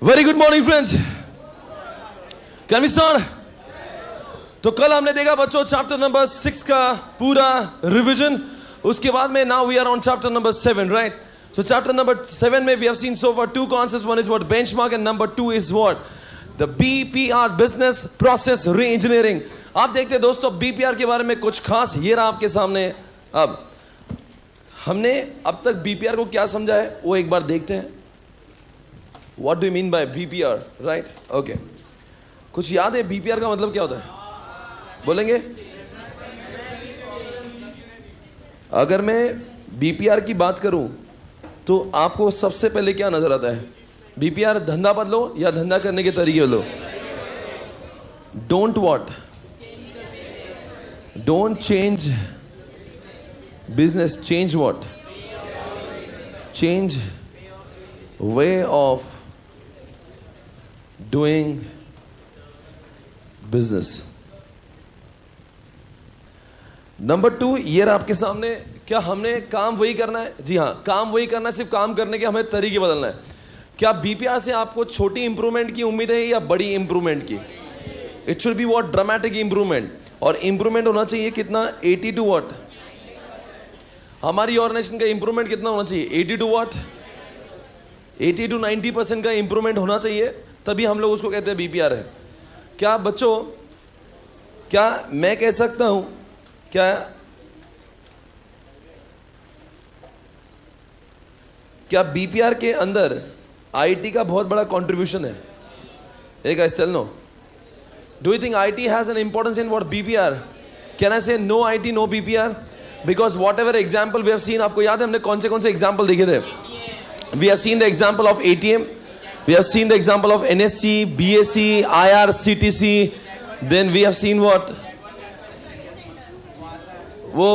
Very good morning friends, can we start? तो कल हमने देखा बच्चों चैप्टर नंबर 6 का पूरा रिवीजन. उसके बाद में now we are on chapter number 7, right? So chapter number 7 में we have seen so far two concepts. One is what benchmark and number 2 is what the BPR, business process re-engineering. आप देखते हैं दोस्तों BPR के बारे में कुछ खास ये रहा आपके सामने. अब हमने अब तक BPR को क्या समझा है वो एक बार देखते हैं. What do you mean by BPR, right? Okay. कुछ याद है BPR का मतलब क्या होता है? बोलेंगे? अगर मैं BPR की बात करूं तो आपको सबसे पहले क्या नजर आता है? BPR धंधा बदलो या धंधा करने के तरीके बदलो? Don't what? Don't change business, change what? Change way of doing business. Number 2 ये रहा आपके सामने. क्या हमने काम वही करना है? जी हाँ, काम वही करना है. सिर्फ काम करने के हमें तरीके बदलना है. क्या BPR से आपको छोटी इंप्रूवमेंट की उम्मीद है या बड़ी इंप्रूवमेंट की? It should be what? Dramatic improvement. और इंप्रूवमेंट होना चाहिए कितना? 80 टू व्हाट? हमारी ऑर्गेनाइजेशन का इंप्रूवमेंट कितना होना चाहिए? 80 टू व्हाट? 80 टू 90% का इंप्रूवमेंट होना चाहिए, तभी हम लोग उसको कहते हैं BPR है. क्या बच्चों, क्या मैं कह सकता हूं क्या BPR के अंदर IT का बहुत बड़ा कंट्रीब्यूशन है? Hey guys, tell no. Do you think IT has an importance in what BPR? Can I say no IT, no BPR? Because whatever example we have seen, आपको याद है हमने कौन से example देखे थे? We have seen the example of ATM. We have seen the example of NSC, BSC, IRCTC. Then we have seen what? वो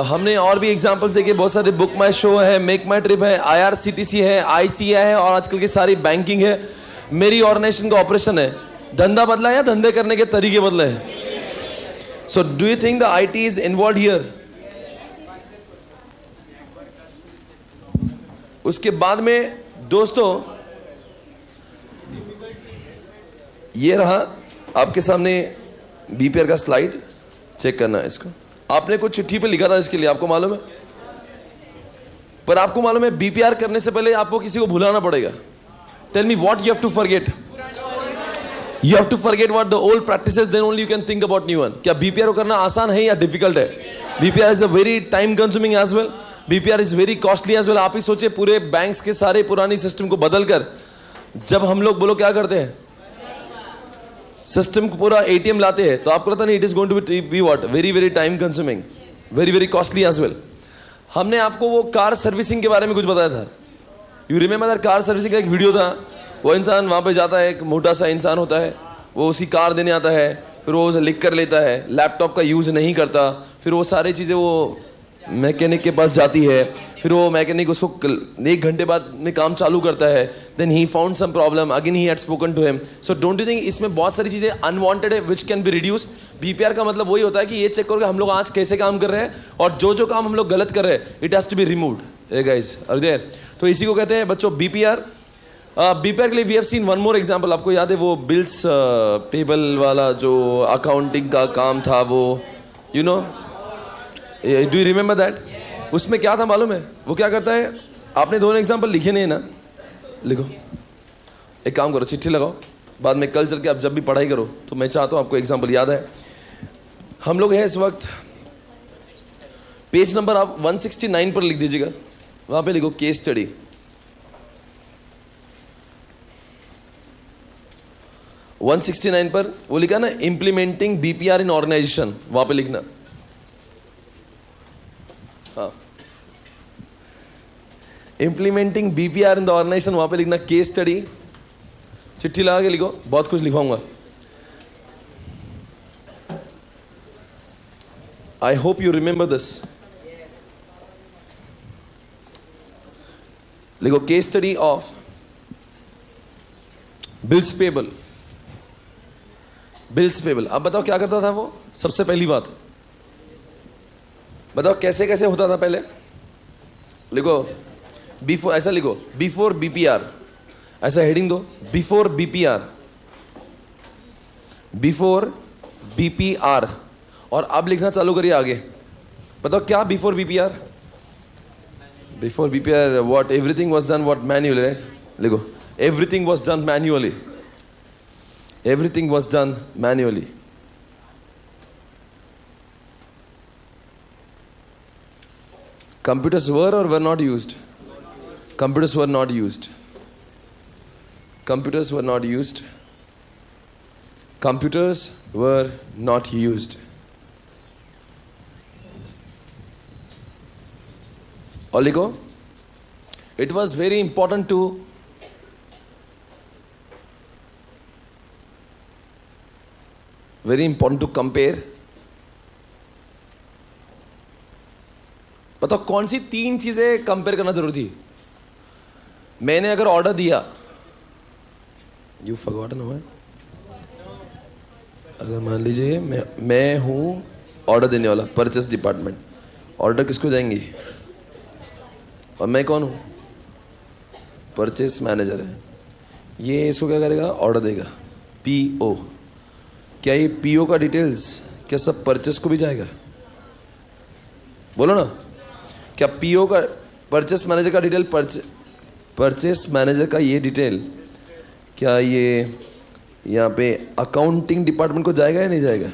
हमने और भी एग्जाम्पल्स देखे बहुत सारे. बुक माई शो है, मेक माई ट्रिप है, IRCTC है, ICI है और आजकल की सारी बैंकिंग है. मेरी ऑर्गेनाइजेशन का ऑपरेशन है. धंधा बदला या धंधे करने के तरीके बदले हैं? So do you think the IT is involve here? उसके बाद में दोस्तों ये रहा आपके सामने BPR का स्लाइड. चेक करना है इसको. आपने कुछ चिट्ठी पे लिखा था इसके लिए, आपको मालूम है? पर आपको मालूम है BPR करने से पहले आपको किसी को भुलाना पड़ेगा. Tell me what you have to forget. You have to forget what the old practices, then only you can think about new one. क्या BPR को करना आसान है या डिफिकल्ट है? BPR is a very time consuming as well. BPR is very costly as well. आप ही सोचिए पूरे बैंक्स के सारे पुरानी सिस्टम को बदलकर जब हम लोग बोलो क्या करते हैं, सिस्टम को पूरा ATM लाते हैं, तो आपको पता नहीं it is going to be what? Very very time consuming, very very costly as well. हमने आपको वो कार सर्विसिंग के बारे में कुछ बताया था. You remember that? Car servicing का एक वीडियो था. वो इंसान वहां पे जाता है, एक मोटा सा इंसान होता है, वो उसकी कार देने आता है, फिर वो उसे लिख कर लेता है, लैपटॉप का यूज नहीं करता, फिर वो सारी चीजें वो मैकेनिक के पास जाती है, फिर वो मैकेनिक उसको 1 घंटे बाद में काम चालू करता है. Then he found some problem, again he had spoken to him. So don't you think इसमें बहुत सारी चीजें अनवांटेड है which can be reduce. BPR का मतलब वही होता है कि ये चेक करो कि हम लोग आज कैसे काम कर रहे हैं और जो काम हम लोग गलत कर रहे हैं it has to be removed. Hey guys, are there? तो इसी को कहते हैं बच्चों BPR. BPR के लिए we have seen one more example. आपको याद है वो बिल्स पेबल वाला जो अकाउंटिंग का काम था, वो you know, do you remember that? उसमें क्या था मालूम है? वो क्या करता है, आपने दोनों एग्जांपल लिखे नहीं है ना? लिखो. एक काम करो, चिट्ठी लगाओ, बाद में कल चल के आप जब भी पढ़ाई करो तो मैं चाहता हूं आपको एग्जांपल याद है. हम लोग हैं इस वक्त पेज नंबर आप 169 पर लिख दीजिएगा. वहां पे लिखो केस स्टडी. वन 169 पर वो लिखा ना, इंप्लीमेंटिंग BPR इन ऑर्गेनाइजेशन. वहां पे लिखना. हाँ, implementing BPR in the organisation. वहां पे लिखना केस स्टडी. चिट्ठी लगा के लिखो, बहुत कुछ लिखवाऊंगा. I hope you remember this. लिखो case study of bills payable. Bills payable. अब बताओ क्या करता था वो? सबसे पहली बात बताओ कैसे कैसे होता था पहले. लिखो बिफोर, ऐसा लिखो बिफोर BPR ऐसा हेडिंग दो, बिफोर बीपीआर, बिफोर बीपीआर, और अब लिखना चालू करिए आगे। बताओ क्या before BPR? Before BPR what? Everything was done what? Manually, right? लिखो, everything was done manually, everything was done manually. Computers were or were not used? Computers were not used. Computers were not used. Computers were not used. Oligo, it was very important to compare. बताओ कौन सी 3 चीजें compare करना जरूरी थी? मैंने अगर order दिया, you forgotten what? अगर मान लीजिए मैं हूं ऑर्डर देने वाला, परचेस डिपार्टमेंट, ऑर्डर किसको जाएंगी? और मैं कौन हूं? परचेस मैनेजर है। ये इसको क्या करेगा? ऑर्डर देगा, पीओ। क्या ये पीओ का डिटेल्स क्या सब परचेस को भी जाएगा? बोलो ना, क्या पीओ का, परचेस मैनेजर का डिटेल, परचेस मैनेजर का ये डिटेल क्या ये यहाँ पे अकाउंटिंग डिपार्टमेंट को जाएगा या नहीं जाएगा?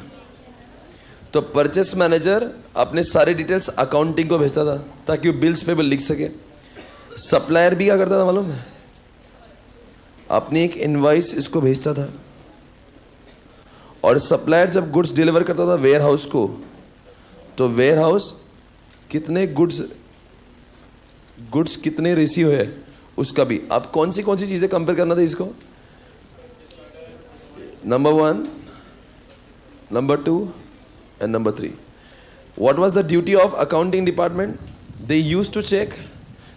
तो परचेस मैनेजर अपने सारे डिटेल्स अकाउंटिंग को भेजता था ताकि वो बिल्स पेबल लिख सके। सप्लायर भी क्या करता था मालूम है? अपनी एक इनवॉइस इसको भेजता था, और सप्लायर जब गुड्स डिलीवर करता था वेयर हाउस को, तो वेयर हाउस कितने गुड्स कितने रिसीव है उसका भी। अब कौन सी चीजें कंपेयर करना था इसको? Number 1, number 2 and number 3। What was the duty of accounting department? They used to check,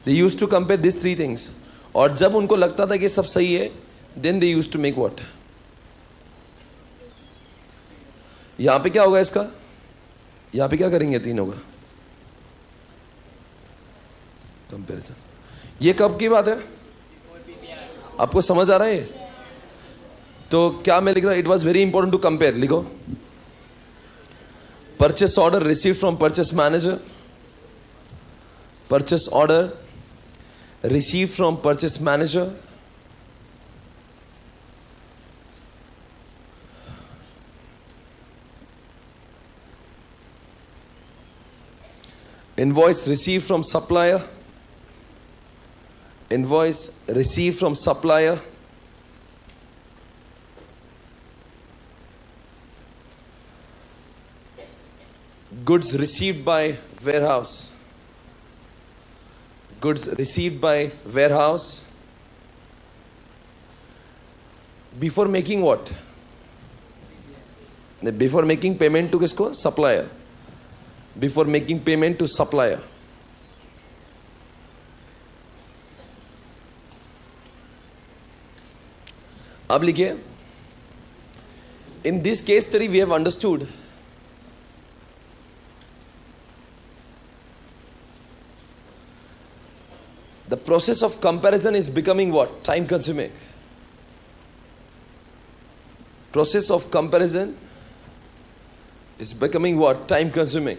they used to compare this 3 things, और जब उनको लगता था कि सब सही है, then they used to make what? यहां पे क्या होगा इसका? यहां पे क्या करेंगे तीनों का कंपैरिजन? ये कब की बात है? आपको समझ आ रहा है? तो क्या मैं लिख रहा हूं? It was very important to compare. लिखो, purchase order receive from purchase manager, purchase order receive from purchase manager, invoice received from supplier, invoice received from supplier, goods received by warehouse, goods received by warehouse, before making what? Before making payment to किसको? Supplier. Before making payment to supplier. अब लिखिए, in this case study we have understood the process of comparison is becoming what? Time consuming. Process of comparison is becoming what? Time consuming.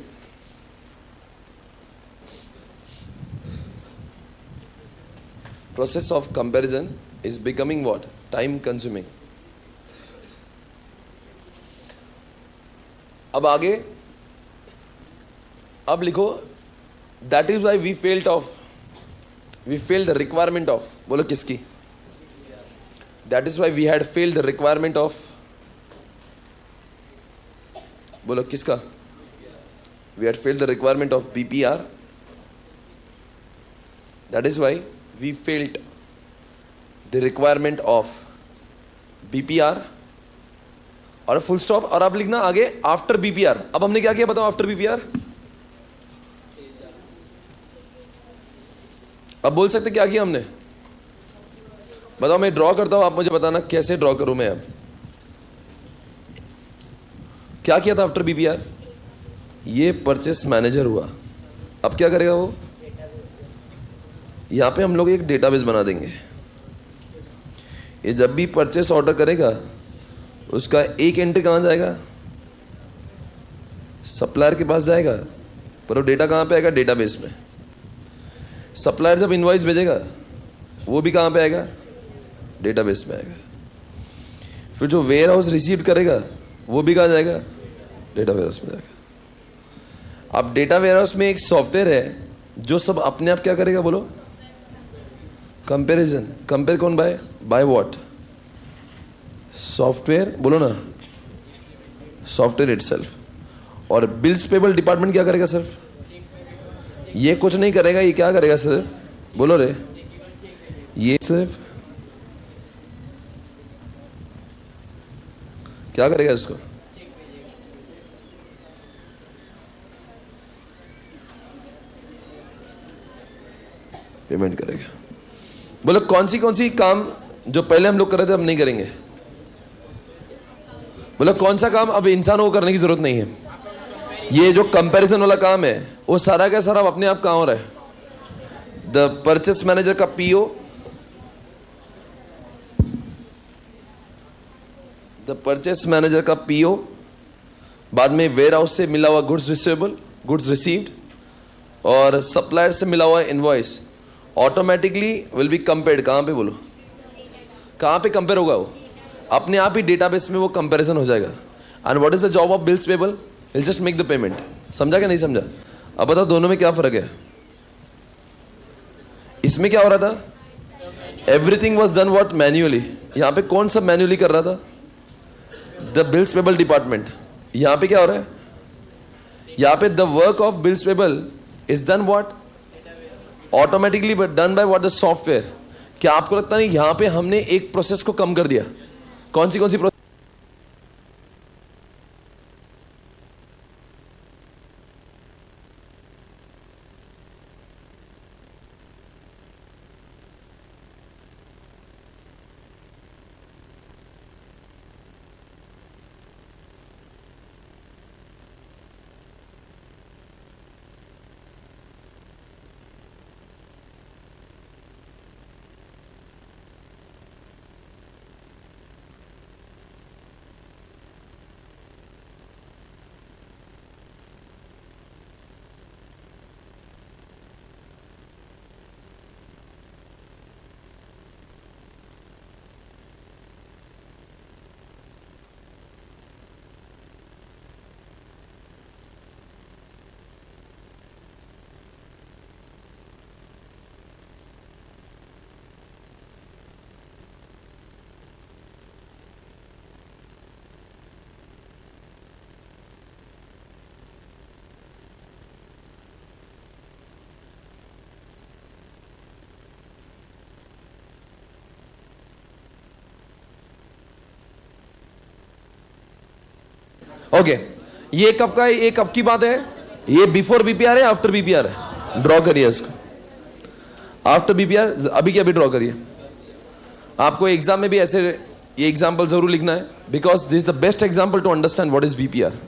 Process of comparison is becoming what? Time consuming. अब आगे, अब लिखो, that is why we failed the requirement of, बोलो किसकी? That is why we had failed the requirement of, बोलो किसका? We had failed the requirement of BPR. That is why we failed the requirement of BPR, और full stop. और अब लिखना आगे after BPR. अब हमने क्या किया बताओ? आफ्टर बीपीआर अब बोल सकते क्या किया हमने? बताओ, मैं ड्रॉ करता हूं, आप मुझे बताना कैसे ड्रॉ करूं मैं। अब क्या किया था आफ्टर बीपीआर? ये परचेस मैनेजर हुआ। अब क्या करेगा वो? यहां पे हम लोग एक डेटाबेस बना देंगे। ये जब भी परचेस ऑर्डर करेगा उसका एक एंट्री कहाँ जाएगा? सप्लायर के पास जाएगा, पर वो डेटा कहाँ पे आएगा? डेटाबेस में। सप्लायर जब इनवॉइस भेजेगा वो भी कहाँ पे आएगा? डेटाबेस में आएगा। फिर जो वेयर हाउस रिसीव करेगा वो भी कहाँ जाएगा? डेटा वेयर हाउस में जाएगा। अब डेटा वेयर हाउस में एक सॉफ्टवेयर है जो सब अपने आप क्या करेगा? बोलो, कंपैरिजन। कंपेयर कौन? By what? सॉफ्टवेयर। बोलो ना, सॉफ्टवेयर इटसेल्फ। और बिल्स पेबल डिपार्टमेंट क्या करेगा? सिर्फ ये कुछ नहीं करेगा। ये क्या करेगा? सिर्फ बोलो रे, ये सिर्फ क्या करेगा? इसको पेमेंट करेगा। बोलो कौन सी काम जो पहले हम लोग कर रहे थे अब नहीं करेंगे? बोलो कौन सा काम अब इंसान को करने की जरूरत नहीं है? ये जो कंपैरिजन वाला काम है वो सारा का सारा अपने आप कहाँ हो रहा है? द परचेस मैनेजर का पीओ, द परचेस मैनेजर का पीओ, बाद में वेयर हाउस से मिला हुआ गुड्स रिसीवेबल, गुड्स रिसीव्ड, और सप्लायर से मिला हुआ invoice automatically will be compared. कहाँ पे? बोलो, कहाँ पे कंपेयर होगा? वो अपने आप ही डेटाबेस में वो कंपैरिजन हो जाएगा। And what is the job of bills payable? Will just make the payment. समझा क्या नहीं समझा? अब बताओ दोनों में क्या फर्क है? इसमें क्या हो रहा था? Everything was done what? Manually. यहां पे कौन सा मैन्युअली कर रहा था? The bills payable department. यहां पे क्या हो रहा है? यहां पे the work of bills payable is done what? Automatically but done by what? The software. क्या आपको लगता नहीं यहां पे हमने एक प्रोसेस को कम कर दिया? कौन सी प्रोसेस? ओके, ये कब का है? ये कब की बात है? ये बिफोर बीपीआर है, आफ्टर बीपीआर है? ड्रॉ करिए इसको। आफ्टर बीपीआर अभी क्या? अभी ड्रॉ करिए। आपको एग्जाम में भी ऐसे ये एग्जाम्पल जरूर लिखना है, because this is the best example to understand what is BPR.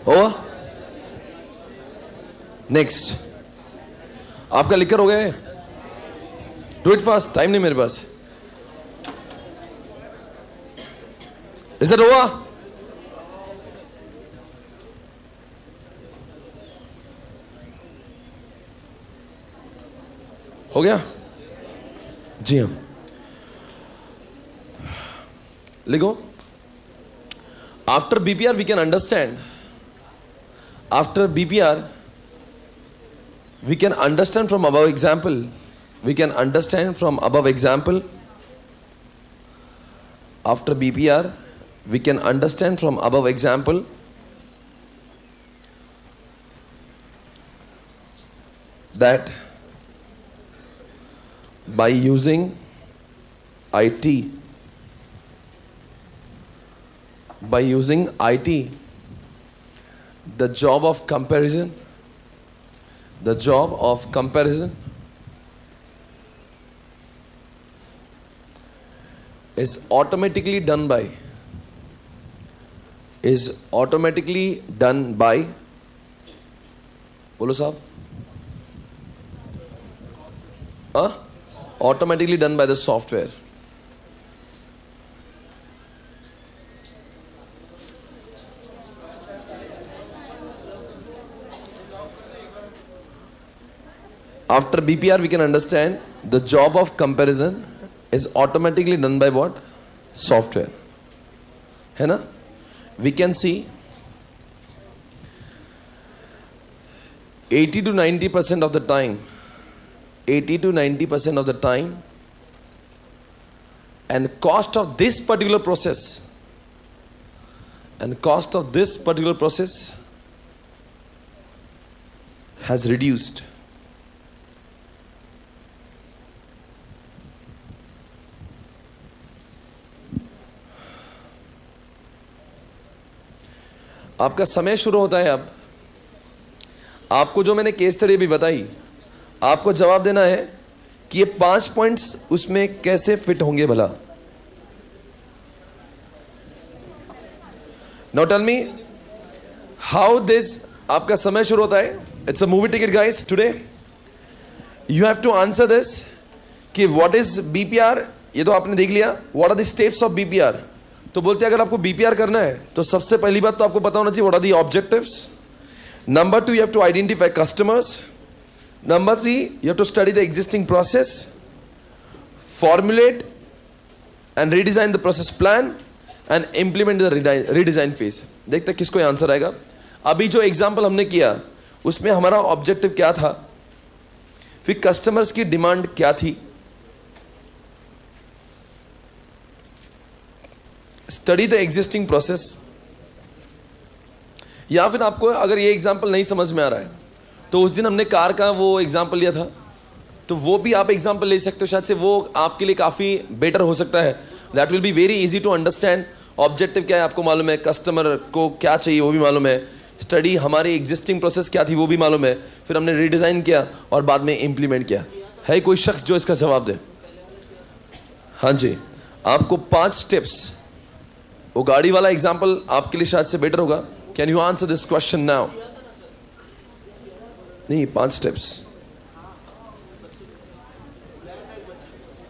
हुआ? नेक्स्ट, आपका लिखकर हो गया है? डू इट फास्ट, टाइम नहीं मेरे पास। रिजल्ट हुआ? हो गया? जी हाँ, लिखो। After BPR we can understand, after BPR we can understand from above example we can understand from above example. After BPR, we can understand from above example that by using IT, the job of comparison is automatically done by बोलो साहब, automatically done by the software. After BPR, we can understand the job of comparison is automatically done by what? Software. है ना? We can see 80 to 90% of the time, and cost of this particular process has reduced. आपका समय शुरू होता है। अब आपको जो मैंने केस स्टडी भी बताई, आपको जवाब देना है कि ये 5 पॉइंट्स उसमें कैसे फिट होंगे भला। Now tell me how this, आपका समय शुरू होता है। It's a movie ticket guys, today you have to answer this कि व्हाट इज बीपीआर। ये तो आपने देख लिया, what are the steps of BPR. तो बोलते हैं अगर आपको बीपीआर करना है तो सबसे पहली बात तो आपको पता होना चाहिए what are the objectives. Number 2, you have to identify customers. Number 3, you have to study the existing process, formulate and redesign the process plan and implement the redesign phase. देखते हैं किसको आंसर आएगा। अभी जो एग्जाम्पल हमने किया उसमें हमारा ऑब्जेक्टिव क्या था, फिर कस्टमर्स की डिमांड क्या थी, स्टडी द एग्जिस्टिंग प्रोसेस। या फिर आपको अगर ये एग्जाम्पल नहीं समझ में आ रहा है तो उस दिन हमने कार का वो एग्जाम्पल लिया था, तो वो भी आप एग्जाम्पल ले सकते हो। शायद से वो आपके लिए काफ़ी बेटर हो सकता है। That will be very easy to understand. Objective क्या है आपको मालूम है, कस्टमर को क्या चाहिए वो भी मालूम है, स्टडी हमारी एग्जिस्टिंग प्रोसेस क्या थी वो भी मालूम है, फिर हमने रीडिज़ाइन किया और बाद में इम्प्लीमेंट किया। है कोई शख्स जो इसका जवाब दे? हाँ जी, आपको 5 स्टेप्स, वो गाड़ी वाला एग्जाम्पल आपके लिए शायद से बेटर होगा। Can you answer this question now? नहीं, 5 स्टेप्स,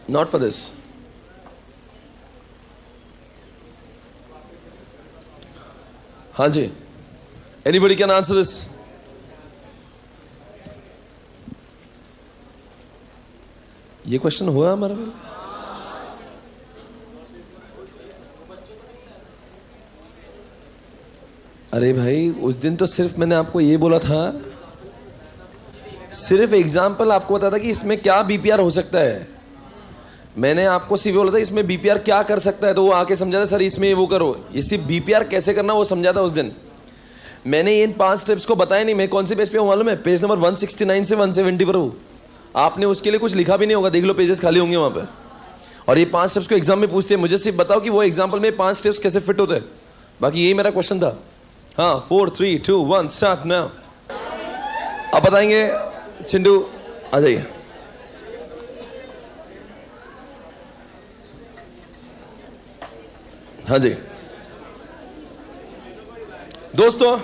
नॉट फॉर दिस। हाँ जी, एनीबडी कैन आंसर दिस? ये क्वेश्चन हुआ हमारा? अरे भाई, उस दिन तो सिर्फ मैंने आपको ये बोला था, सिर्फ एग्जाम्पल आपको बताया था कि इसमें क्या बीपीआर हो सकता है। मैंने आपको सिर्फ बोला था इसमें बीपीआर क्या कर सकता है, तो वो आके समझा था सर इसमें वो करो। ये सिर्फ बीपीआर कैसे करना वो समझा था उस दिन। मैंने इन 5 स्टेप्स को बताया नहीं। मैं कौन से पेज पे हूँ मालूम है? पेज नंबर 169 से 170 पर हूँ। आपने उसके लिए कुछ लिखा भी नहीं होगा, देख लो, पेजेस खाली होंगे वहाँ पे। और ये 5 स्टेप्स को एग्जाम में पूछते हैं, मुझे सिर्फ बताओ कि वो एग्जाम्पल में 5 स्टेप्स कैसे फिट होते हैं। बाकी यही मेरा क्वेश्चन था। हाँ, 4 3 2 1 स्टार्ट नाउ। अब बताएंगे चिंटू, आ जाइए। हाँ जी दोस्तों,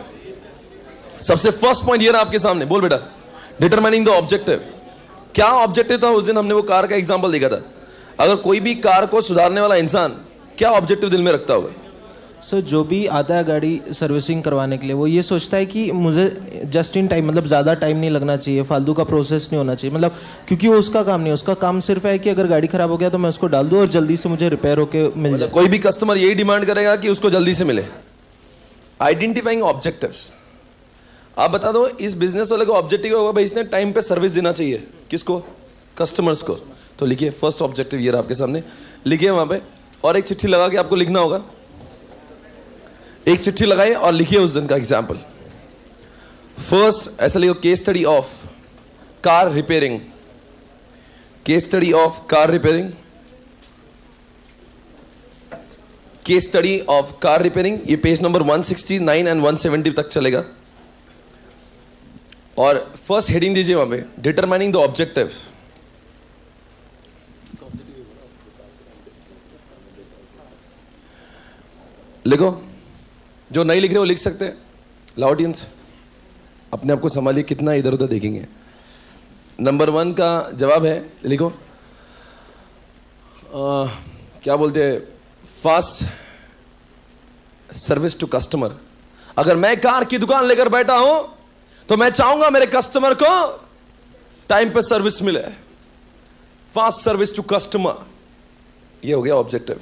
सबसे फर्स्ट पॉइंट ये रहा आपके सामने। बोल बेटा, डिटरमाइनिंग द ऑब्जेक्टिव। क्या ऑब्जेक्टिव था उस दिन? हमने वो कार का एग्जांपल देखा था। अगर कोई भी कार को सुधारने वाला इंसान क्या ऑब्जेक्टिव दिल में रखता होगा? सर, जो भी आता है गाड़ी सर्विसिंग करवाने के लिए, वो ये सोचता है कि मुझे जस्ट इन टाइम, मतलब ज़्यादा टाइम नहीं लगना चाहिए, फालतू का प्रोसेस नहीं होना चाहिए। मतलब क्योंकि वो उसका काम नहीं है, उसका काम सिर्फ है कि अगर गाड़ी खराब हो गया तो मैं उसको डाल दूँ और जल्दी से मुझे रिपेयर होके मिल जाए। कोई भी कस्टमर यही डिमांड करेगा कि उसको जल्दी से मिले। Identifying objectives. आप बता दो, इस बिजनेस वाले को ऑब्जेक्टिव होगा भाई इसने टाइम पे सर्विस देना चाहिए। किसको? Customer score. तो लिखिए फर्स्ट ऑब्जेक्टिव ये रहा आपके सामने, लिखिए वहां पे, और एक चिट्ठी लगा के आपको लिखना होगा। एक चिट्ठी लगाइए और लिखिए उस दिन का एग्जाम्पल। फर्स्ट ऐसा लिखो, case study of car repairing, case study of car repairing, case study of car repairing. ये पेज नंबर 169 एंड 170 तक चलेगा। और फर्स्ट हेडिंग दीजिए वहां पे, डिटरमाइनिंग द ऑब्जेक्टिव। लिखो, जो नहीं लिख रहे वो लिख सकते हैं। ऑडियंस अपने आप को संभालिए, कितना इधर उधर देखेंगे। नंबर 1 का जवाब है, लिखो क्या बोलते हैं, फास्ट सर्विस टू कस्टमर। अगर मैं कार की दुकान लेकर बैठा हूं तो मैं चाहूंगा मेरे कस्टमर को टाइम पे सर्विस मिले। फास्ट सर्विस टू कस्टमर, ये हो गया ऑब्जेक्टिव।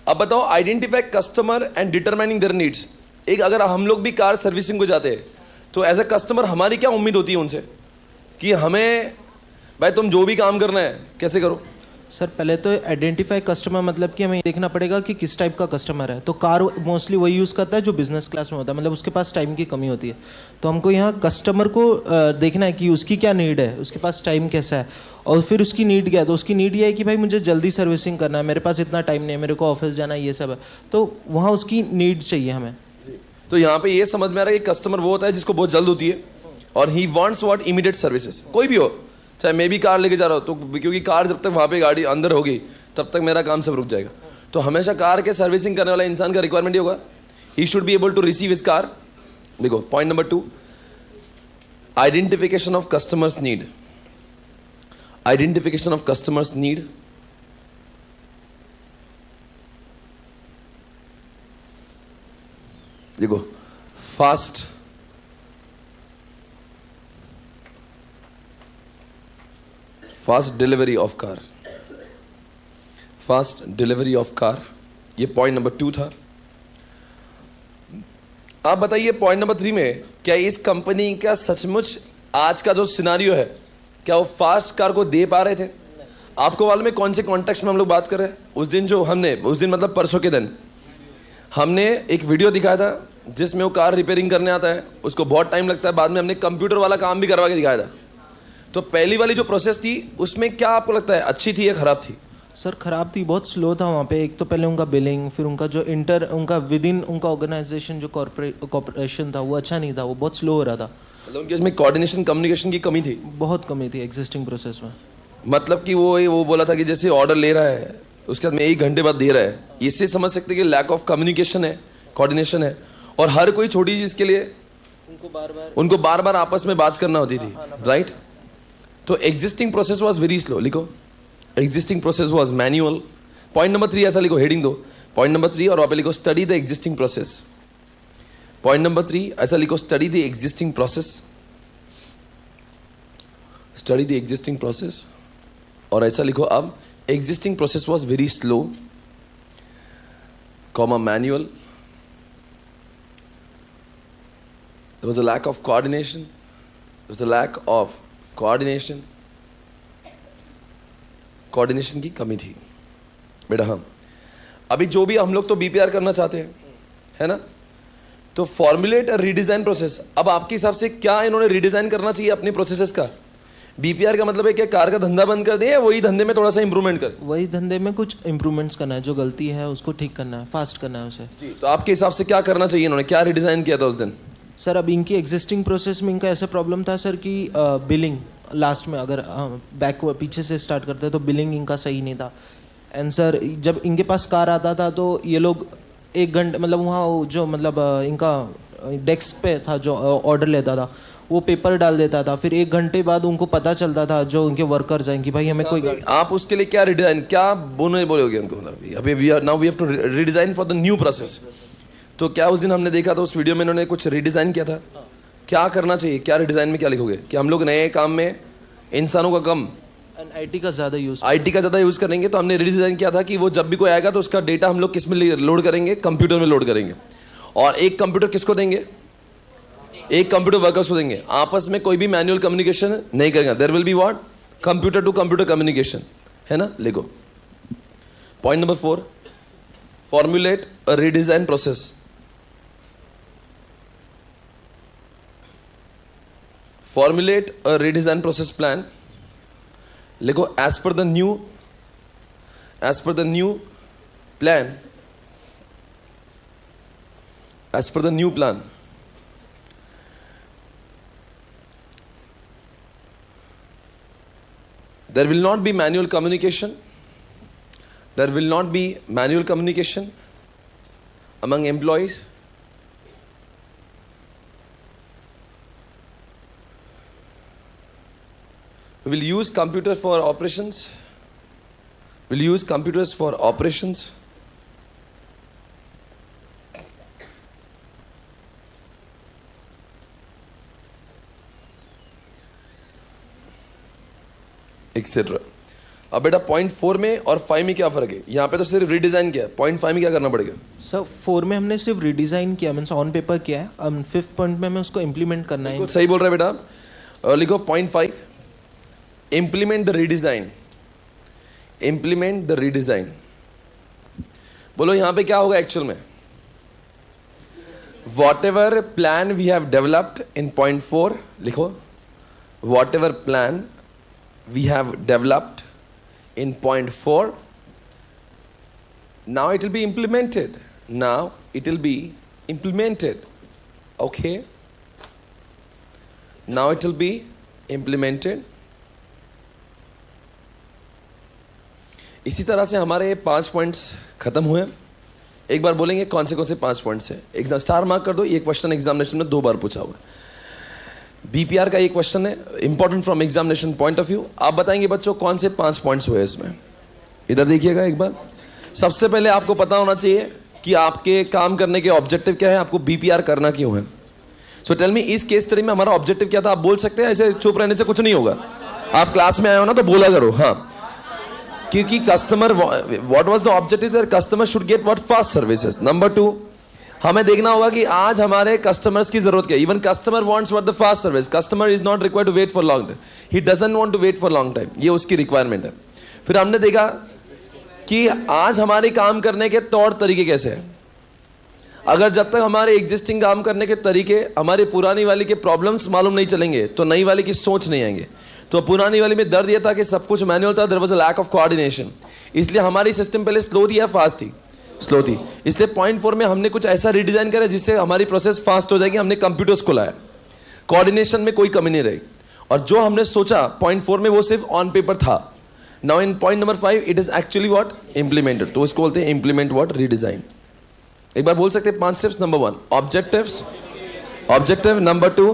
अब बताओ, identify customer and determining there needs. एक अगर हम लोग भी कार सर्विसिंग को जाते हैं तो एज ए कस्टमर हमारी क्या उम्मीद होती है उनसे, कि हमें भाई तुम जो भी काम करना है कैसे करो। सर पहले तो आइडेंटिफाई कस्टमर मतलब कि हमें देखना पड़ेगा कि किस टाइप का कस्टमर है। तो कार मोस्टली वही यूज़ करता है जो बिजनेस क्लास में होता है, मतलब उसके पास टाइम की कमी होती है। तो हमको यहाँ कस्टमर को देखना है कि उसकी क्या नीड है, उसके पास टाइम कैसा है, और फिर उसकी नीड क्या है। तो उसकी नीड ये है कि भाई मुझे जल्दी सर्विसिंग करना है, मेरे पास इतना टाइम नहीं है, मेरे को ऑफिस जाना है, ये सब है। तो वहाँ उसकी नीड चाहिए हमें। तो यहाँ पे ये समझ में आ रहा है कि कस्टमर वो होता है जिसको बहुत जल्द होती है और he wants what, immediate services. कोई भी हो, चाहे मैं भी कार लेके जा रहा हूँ तो, क्योंकि कार जब तक वहाँ पे गाड़ी अंदर होगी तब तक मेरा काम सब रुक जाएगा। तो हमेशा कार के सर्विसिंग करने वाला इंसान का रिक्वायरमेंट ये होगा, he should be able to receive his car. देखो point number 2, identification of customers need. Identification of customers need, देखो fast delivery of car, fast delivery of car, ये पॉइंट नंबर 2 था। आप बताइए पॉइंट नंबर 3 में, क्या इस कंपनी का सचमुच आज का जो सिनारियो है, क्या वो फास्ट कार को दे पा रहे थे? आपको मालूम है कौन से कॉन्टेक्स्ट में हम लोग बात कर रहे हैं? उस दिन जो हमने, उस दिन मतलब परसों के दिन हमने एक वीडियो दिखाया था जिसमें वो कार रिपेयरिंग करने आता है, उसको बहुत टाइम लगता है, बाद में हमने कंप्यूटर वाला काम भी करवा के दिखाया था। तो पहली वाली जो प्रोसेस थी उसमें क्या आपको लगता है, अच्छी थी या खराब थी? सर खराब थी, बहुत स्लो था वहाँ पे। एक तो पहले उनका बिलिंग, फिर उनका जो उनका विद इन उनका ऑर्गेनाइजेशन जो कॉर्पोरेशन था वो अच्छा नहीं था, वो बहुत स्लो हो रहा था। मतलब उनके इसमें कोऑर्डिनेशन, कम्युनिकेशन की कमी थी, बहुत कमी थी एग्जिस्टिंग प्रोसेस में। मतलब कि वो बोला था कि जैसे ऑर्डर ले रहा है उसके बाद में 1 घंटे बाद दे रहा है, इससे समझ सकते हैं कि लैक ऑफ कम्युनिकेशन है, कोऑर्डिनेशन है। और हर कोई छोटी चीज के लिए उनको बार बार आपस में बात करना होती थी, राइट? तो existing process was very slow. लिखो, existing process was manual. Point number 3 ऐसा लिखो, हेडिंग दो, पॉइंट नंबर 3, और वहां पे लिखो study the existing process. Point number 3 ऐसा लिखो, study the existing process, study the existing process. और ऐसा लिखो अब, existing process was very slow, comma manual, there was a lack of coordination, there was a lack of coordination, coordination की कमी थी। बेटा हाँ, अभी जो भी हम लोग तो बीपीआर करना चाहते हैं, है ना? तो फॉर्मुलेट रीडिजाइन प्रोसेस। अब आपके हिसाब से क्या इन्होंने रीडिजाइन करना चाहिए अपनी प्रोसेसेस का? बीपीआर का मतलब है क्या कार का धंधा बंद कर दें या वही धंधे में थोड़ा सा इंप्रूवमेंट कर? वही धंधे में कुछ इंप्रूवमेंट्स करना है, जो गलती है उसको ठीक करना है, फास्ट करना है उसे। जी, तो आपके हिसाब से क्या करना चाहिए? इन्होंने क्या रिडिजाइन किया था उस दिन? सर अब इनकी एग्जिस्टिंग प्रोसेस में इनका ऐसा प्रॉब्लम था सर कि बिलिंग लास्ट में, अगर बैक पीछे से स्टार्ट करते हैं तो बिलिंग इनका सही नहीं था। एंड सर जब इनके पास कार आता था तो ये लोग 1 घंटे, मतलब वहाँ जो मतलब इनका डेस्क पे था जो ऑर्डर लेता था, वो पेपर डाल देता था, फिर 1 घंटे बाद उनको पता चलता था जो उनके वर्कर्स हैं कि भाई हमें कोई। आप उसके लिए क्या रिडिजाइन, क्या बोलोगे उनको? अभी we have to redesign for the new process. तो क्या उस दिन हमने देखा था उस वीडियो में इन्होंने कुछ रिडिजाइन किया था? क्या करना चाहिए, क्या रिडिजाइन में क्या लिखोगे? कि हम लोग नए काम में इंसानों का कम, आईटी का ज़्यादा यूज़ करेंगे। तो हमने रिडिजाइन किया था कि वो जब भी कोई आएगा तो उसका डेटा हम लोग किस में लोड करेंगे? कंप्यूटर में लोड करेंगे। और एक कंप्यूटर किसको देंगे? एक कंप्यूटर वर्कर्स को देंगे। आपस में कोई भी मैनुअल कम्युनिकेशन नहीं करेंगे। There will be what? Computer to computer communication, है ना? लिखो point number 4, formulate a redesign process. Formulate a redesign process plan. लिखो as per the new plan. As per the new plan. There will not be manual communication. There will not be manual communication among employees. We will use computer for operations. We'll use computers for operations. Etcetera. अब बेटा point 4 में और 5 में क्या फर्क है? यहाँ पे तो सिर्फ रीडिजाइन किया है, पॉइंट 5 में क्या करना पड़ेगा? सर 4 में हमने सिर्फ रिडिजाइन किया, मीन्स ऑन पेपर किया है. अब 5th पॉइंट में हमें उसको इम्प्लीमेंट करना है. सही बोल रहे हैं बेटा. लिखो point 5, implement the redesign. Implement the redesign. बोलो यहाँ पे क्या होगा एक्चुअल में? Whatever plan we have developed in point 4, लिखो whatever plan we have developed in point 4, now it will be implemented. Now it will be implemented. Okay? Now it will be implemented. इसी तरह से हमारे 5 points खत्म हुए. एक बार बोलेंगे कौन से 5 पॉइंट्स हैं. एक स्टार मार्क कर दो. ये क्वेश्चन एग्जामिनेशन में 2 बार पूछा हुआ. बीपीआर का ये क्वेश्चन है, important from examination point of view. आप बताएंगे बच्चों कौन से 5 पॉइंट्स हुए इसमें. इधर देखिएगा एक बार. सबसे पहले आपको पता होना चाहिए कि आपके काम करने के ऑब्जेक्टिव क्या है, आपको बीपीआर करना क्यों है. सो टेल मी, इस केस स्टडी में हमारा ऑब्जेक्टिव क्या था? आप बोल सकते हैं, ऐसे चुप रहने से कुछ नहीं होगा. आप क्लास में आए हो ना तो बोला करो. हाँ, क्योंकि customer, what was the objective that customer should get what? Fast services. Number 2, हमें देखना होगा कि आज हमारे कस्टमर्स की जरूरत क्या है. Even customer wants what? The fast service. Customer is not required to wait for long time. He doesn't want to wait for long time. ये उसकी रिक्वायरमेंट है. फिर हमने देखा कि आज हमारे काम करने के तौर तरीके कैसे हैं. अगर जब तक हमारे एग्जिस्टिंग काम करने के तरीके हमारे पुरानी वाली के प्रॉब्लम्स मालूम नहीं चलेंगे तो नई वाली की सोच नहीं आएंगे. तो पुरानी वाली में दर्द यह था कि सब कुछ मैनुअल था, there was a lack of coordination. इसलिए हमारी सिस्टम पहले स्लो थी या फास्ट थी? स्लो थी. इसलिए पॉइंट 4 में हमने कुछ ऐसा रिडिजाइन करा जिससे हमारी प्रोसेस फास्ट हो जाएगी. हमने कंप्यूटर्स को लाया, कोऑर्डिनेशन में कोई कमी नहीं रही. और जो हमने सोचा पॉइंट 4 में वो सिर्फ ऑन पेपर था. Now in point number 5 it is actually what? Implemented. तो इसको बोलते हैं इम्प्लीमेंट व्हाट? रीडिजाइन. एक बार बोल सकते हैं 5 steps. Number 1 objectives. Objective. Number 2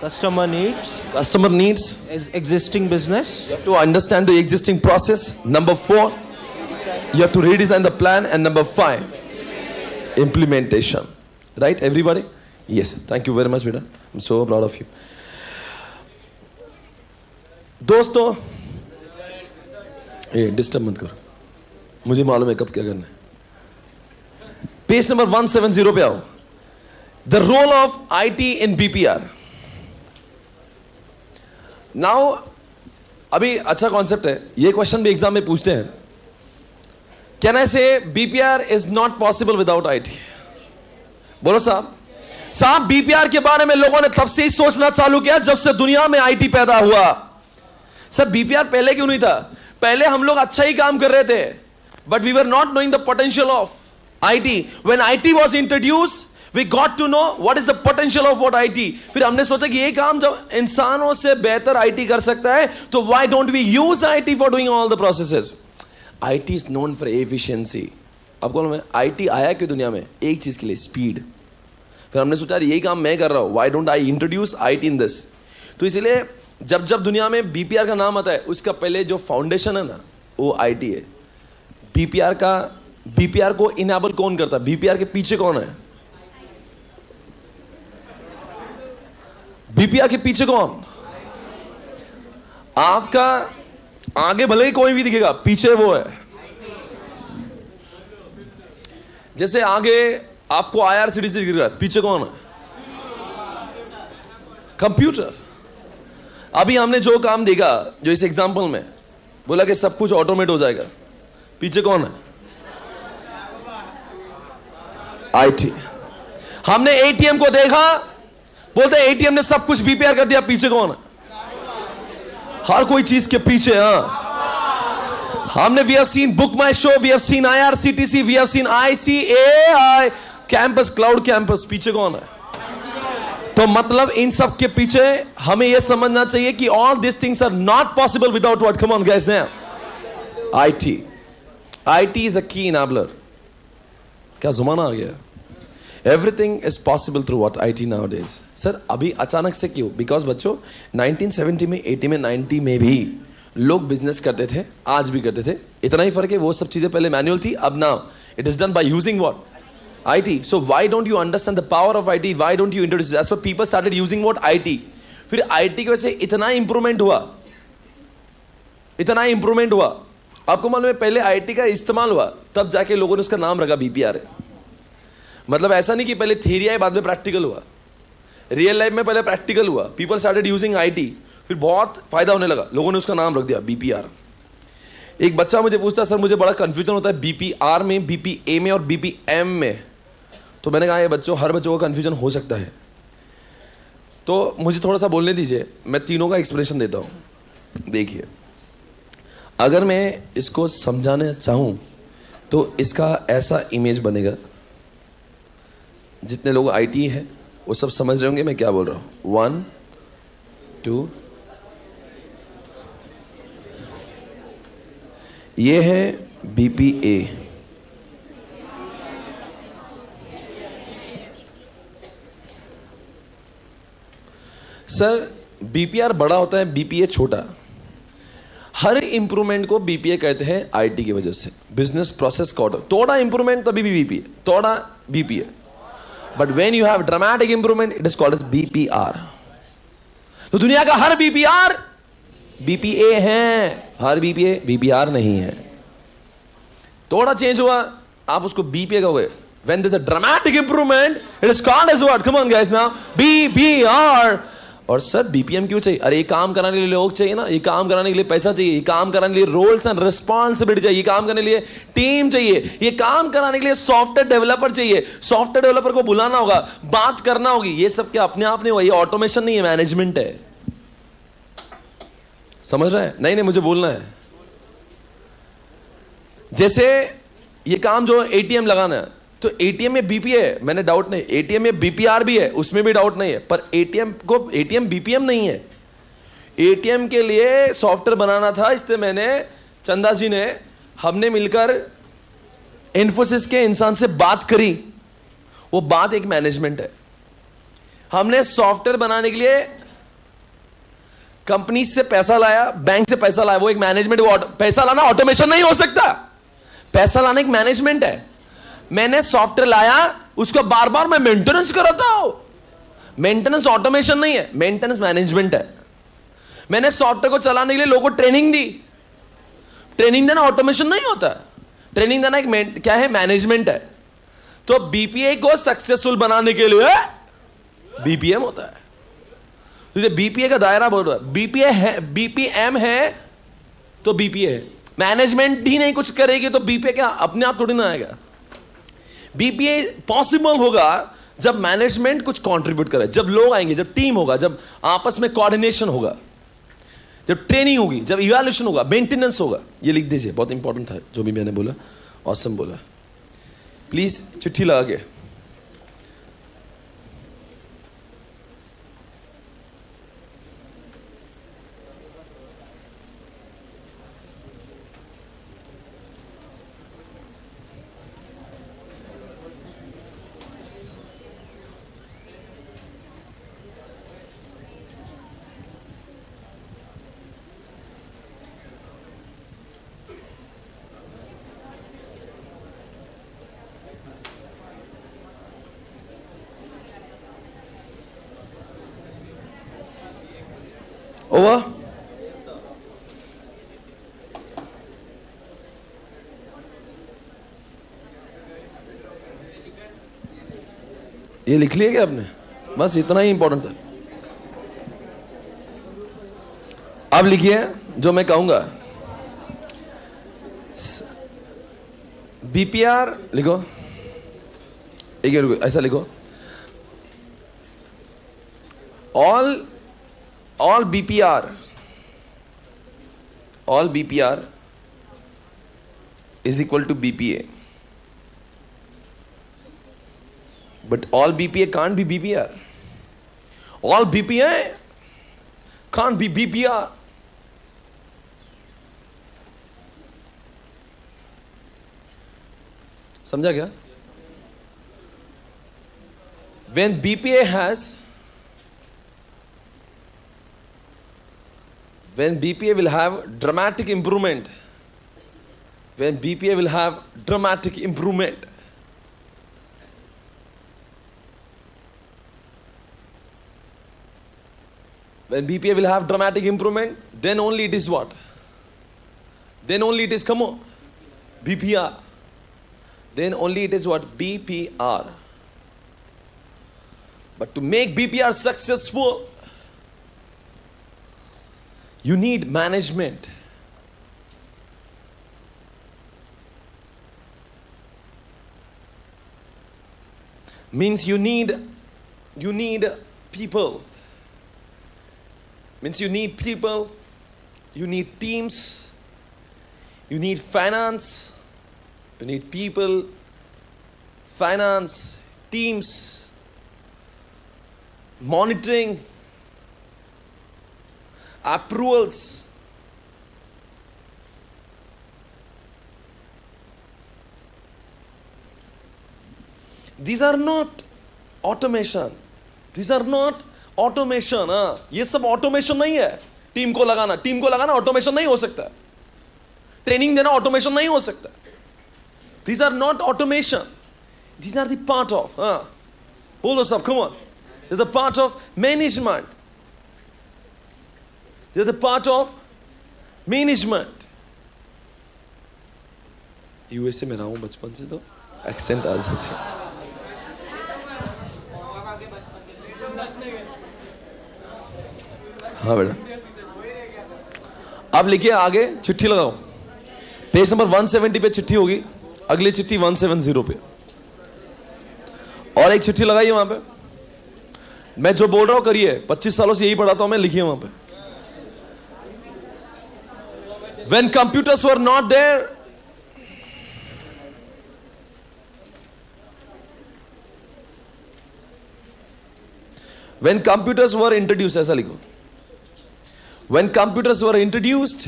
customer needs. Customer needs. Existing business. You have to understand the existing process. Number 4, you have to redesign the plan. And number 5, implementation. Right, everybody? Yes. Thank you very much, beta. I'm so proud of you. दोस्तों, ये disturb मत करो, मुझे मालूम है कब क्या करना है. पेज नंबर 170 पे आओ. The role of IT in BPR. Now अभी अच्छा कॉन्सेप्ट है. ये क्वेश्चन भी एग्जाम में पूछते हैं. कैन आई से BPR is not possible without IT? बोलो साहब बीपीआर के बारे में लोगों ने तब से ही सोचना चालू किया जब से दुनिया में आईटी पैदा हुआ. सर बीपीआर पहले क्यों नहीं था? पहले हम लोग अच्छा ही काम कर रहे थे, but we were not knowing the potential of IT. When IT was introduced we got to know what is the potential of what IT. फिर हमने सोचा कि ये काम जब इंसानों से बेहतर IT कर सकता है तो why don't we use IT for doing all the processes? IT is known for efficiency. अब बोलो मैं IT आया क्यों दुनिया में? एक चीज के लिए, स्पीड. फिर हमने सोचा यही काम मैं कर रहा हूं, why don't I introduce IT in this? तो इसलिए जब जब दुनिया में BPR का नाम आता है उसका पहले जो फाउंडेशन है ना वो IT है. BPR को इनेबल कौन करता है? BPR के पीछे कौन है? बीपीआर के पीछे कौन? आपका आगे भले ही कोई भी दिखेगा, पीछे वो है. जैसे आगे आपको IRCTC दिख रहा है, पीछे कौन है? कंप्यूटर. अभी हमने जो काम देखा, जो इस एग्जाम्पल में बोला कि सब कुछ ऑटोमेट हो जाएगा, पीछे कौन है? आईटी। हमने एटीएम को देखा, बोलते एटीएम ने सब कुछ बीपीआर कर दिया, पीछे कौन है? हर कोई चीज के पीछे। हमने we have seen BookMyShow, we have seen IRCTC, we have seen ICAI campus, cloud campus, पीछे कौन है? तो मतलब इन सब के पीछे हमें यह समझना चाहिए कि all this things are not possible without what? Come on guys, now IT. IT is a key enabler. क्या जमाना आ गया? Everything is possible through what? IT nowadays. Sir अभी अचानक से क्यों? बिकॉज बच्चों 1970 में, 80 में, 90 में भी लोग बिजनेस करते थे, आज भी करते थे। इतना ही फर्क है, वो सब चीजें पहले मैनुअल थी, अब now it is done by using what? IT. So why don't you understand the power of IT? Why don't you introduce it? That's why people started using what? IT. फिर IT की वजह से इतना improvement हुआ, इतना improvement हुआ। आपको मालूम है पहले IT का इस्तेमाल हुआ, तब जाके लोगों ने उसका नाम रखा BPR है। मतलब ऐसा नहीं कि पहले थ्योरी आई बाद में प्रैक्टिकल हुआ। रियल लाइफ में पहले प्रैक्टिकल हुआ, पीपल स्टार्टेड यूजिंग IT, फिर बहुत फायदा होने लगा, लोगों ने उसका नाम रख दिया BPR। एक बच्चा मुझे पूछता, सर मुझे बड़ा कंफ्यूजन होता है BPR में, BPA में और BPM में। तो मैंने कहा ये बच्चों, हर बच्चों को कंफ्यूजन हो सकता है, तो मुझे थोड़ा सा बोलने दीजिए, मैं तीनों का एक्सप्लेनेशन देता हूं। देखिए, अगर मैं इसको समझाना चाहूं तो इसका ऐसा इमेज बनेगा, जितने लोग IT है वो सब समझ रहे होंगे मैं क्या बोल रहा हूं। 1 2, ये है BPA, सर BPR बड़ा होता है, BPA छोटा। हर इंप्रूवमेंट को BPA कहते हैं IT की वजह से, बिजनेस प्रोसेस का थोड़ा इंप्रूवमेंट तभी भी BPA, थोड़ा BPA। But when you have dramatic improvement it is called as BPR। तो दुनिया का हर BPR BPA है, हर BPA BPR नहीं है। थोड़ा चेंज हुआ, आप उसको BPA कहोगे। When there's a dramatic improvement, it is called as what? Come on guys now, BPR। और सर BPM क्यों चाहिए? अरे ये काम कराने के लिए लोग चाहिए ना, ये काम कराने के लिए पैसा चाहिए, ये काम कराने के लिए रोल्स एंड रिस्पॉन्सिबिलिटी चाहिए, ये काम करने के लिए टीम चाहिए, ये काम कराने के लिए सॉफ्टवेयर डेवलपर चाहिए, सॉफ्टवेयर डेवलपर को बुलाना होगा, बात करना होगी। ये सब क्या अपने आप नहीं हुआ? ये ऑटोमेशन नहीं है, मैनेजमेंट है। समझ रहे हैं? नहीं नहीं, मुझे बोलना है। जैसे ये काम जो ATM लगाना है, तो ATM में BPA है, मैंने डाउट नहीं। ATM में BPR भी है, उसमें भी डाउट नहीं है। पर ATM BPM नहीं है। ATM के लिए सॉफ्टवेयर बनाना था, इसलिए मैंने, चंदा जी ने, हमने मिलकर इन्फोसिस के इंसान से बात करी। वो बात एक मैनेजमेंट है। हमने सॉफ्टवेयर बनाने के लिए कंपनी से पैसा लाया, बैंक से पैसा लाया, वो एक मैनेजमेंट। वो पैसा लाना ऑटोमेशन नहीं हो सकता, पैसा लाना एक मैनेजमेंट है। मैंने सॉफ्टवेयर लाया, उसको बार बार मैं मेंटेनेंस कराता हूं। मेंटेनेंस ऑटोमेशन नहीं है, मेंटेनेंस मैनेजमेंट है। मैंने सॉफ्टवेयर को चलाने के लिए लोगों को ट्रेनिंग दी। ट्रेनिंग देना ऑटोमेशन नहीं होता, ट्रेनिंग देना एक क्या है? मैनेजमेंट है। तो BPA को सक्सेसफुल बनाने के लिए BPM होता है। तो BPA का दायरा बोल रहा है, BPA है, BPM है तो BPA है। मैनेजमेंट ही नहीं कुछ करेगी तो BPA क्या अपने आप थोड़ी ना आएगा। BPA पॉसिबल होगा जब मैनेजमेंट कुछ कंट्रीब्यूट करे, जब लोग आएंगे, जब टीम होगा, जब आपस में कोऑर्डिनेशन होगा, जब ट्रेनिंग होगी, जब इवैल्यूएशन होगा, मेंटेनेंस होगा। ये लिख दीजिए, बहुत इंपॉर्टेंट था जो भी मैंने बोला, ऑसम बोला। प्लीज चिट्ठी लगा के। ओवर। ये लिख लिया क्या आपने? बस इतना ही इंपॉर्टेंट था। अब लिखिए जो मैं कहूंगा. बीपीआर लिखो. एक रुको, ऐसा लिखो. all BPR is equal to BPA. But all BPA can't be BPR. All BPA can't be BPR. समझा क्या? When BPA will have dramatic improvement, when BPA will have dramatic improvement, when BPA will have dramatic improvement, then only it is what? Then only it is, come on, BPR. Then only it is what? BPR. But to make BPR successful, you need management. Means you need people. Means you need people, you need teams, you need finance, you need people, finance, teams, monitoring, approvals. These are not automation. These are not automation. ये सब automation नहीं है. Team को लगाना automation नहीं हो सकता. Training देना automation नहीं हो सकता. These are not automation. These are the part of. Hold us up, come on. They're the part of management. They're the part of management. USA में रहा हूं बचपन से तो एक्सेंट आ जाती है. हाँ बेटा. अब लिखिए आगे, चिट्ठी लगाओ. पेज नंबर 170 पे चिट्ठी होगी. अगली चिट्ठी 170 पे और एक चिट्ठी लगाइए वहां पे. मैं जो बोल रहा हूं करिए. 25 सालों से यही पढ़ाता हूं मैं. लिखिए वहां पे. When computers were not there, when computers were introduced, ऐसा लिखो. When computers were introduced,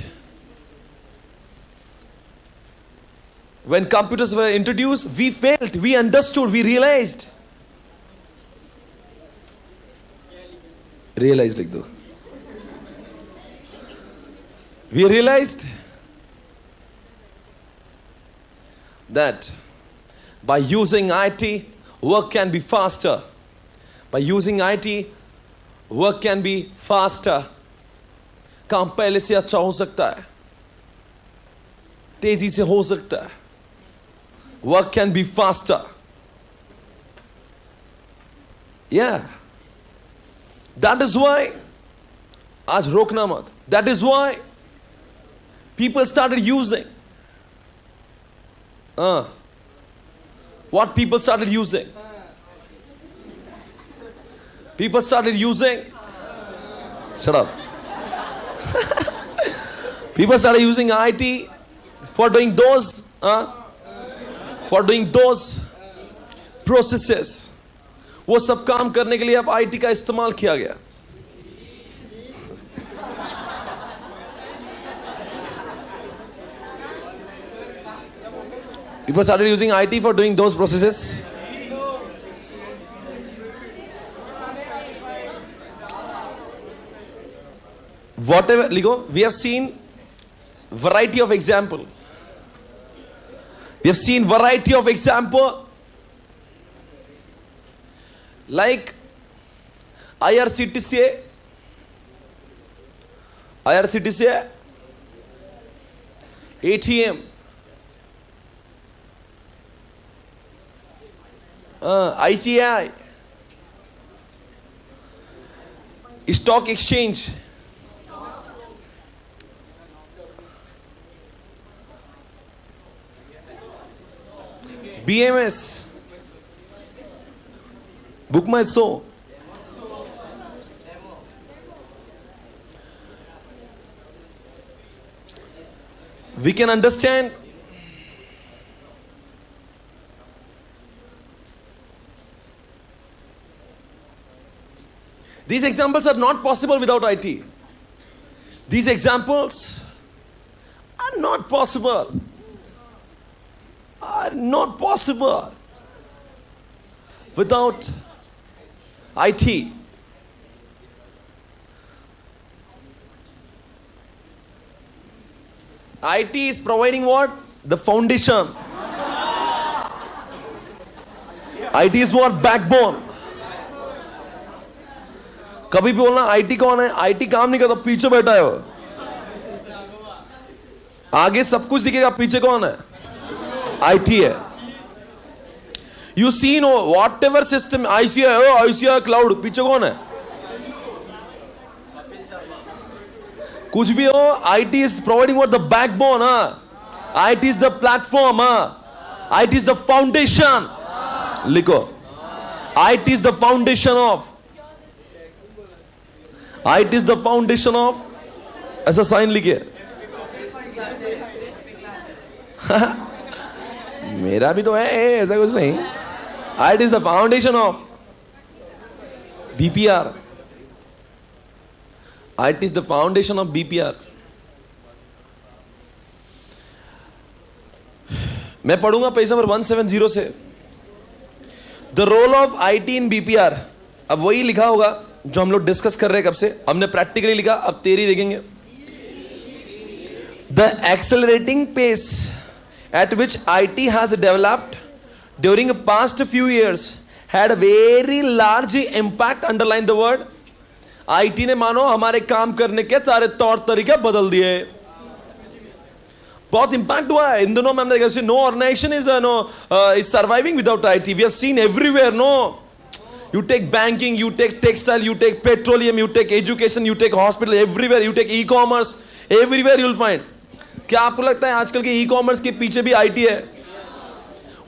we felt, we understood, we realized. Realized लिख दो. We realized that by using IT, work can be faster. By using IT, work can be faster. काम पहले से अच्छा हो सकता है. तेजी से हो सकता है. Work can be faster. Yeah. That is why, आज रोकना मत. That is why people started using. What people started using? People started using. Shut up. People started using IT for doing those processes. वो सब काम करने के लिए अब IT का इस्तेमाल किया गया. People started using IT for doing those processes. Whatever, Ligo, we have seen variety of example. We have seen variety of example like IRCTC, ATM, ICI, stock exchange, BMS, Book My Show. We can understand these examples are not possible without IT. These examples are not possible. Are not possible without IT. IT is providing what? The foundation. IT is what? Backbone. कभी भी बोलना IT कौन है? IT काम नहीं करता, पीछे बैठा है वो. आगे सब कुछ दिखेगा, पीछे कौन है? IT है. You see no whatever system ICI cloud, पीछे कौन है? कुछ भी हो, IT is providing what? The backbone, IT is the platform, IT is the foundation. लिखो, IT is the foundation of. IT is the foundation of. ऐसा sign लिखे. मेरा भी तो है, ऐसा कुछ नहीं. IT is the foundation of BPR. IT is the foundation of BPR. मैं पढ़ूंगा पेज नंबर 170 से. The role of IT in BPR. अब वही लिखा होगा जो हम लोग डिस्कस कर रहे हैं कब से. हमने प्रैक्टिकली लिखा, अब तेरी देखेंगे. The accelerating pace at which IT has developed during the past few years had a very large impact. Underline the word. IT ने मानो हमारे काम करने के सारे तौर तरीके बदल दिए. बहुत इंपैक्ट हुआ है इन दिनों में. हमने देखा no organisation is surviving without IT. We have seen everywhere. No, you take banking, you take textile, you take petroleum, you take education, you take hospital, everywhere you take e-commerce, everywhere you'll find. क्या आपको लगता है आजकल के e-commerce के पीछे भी IT है?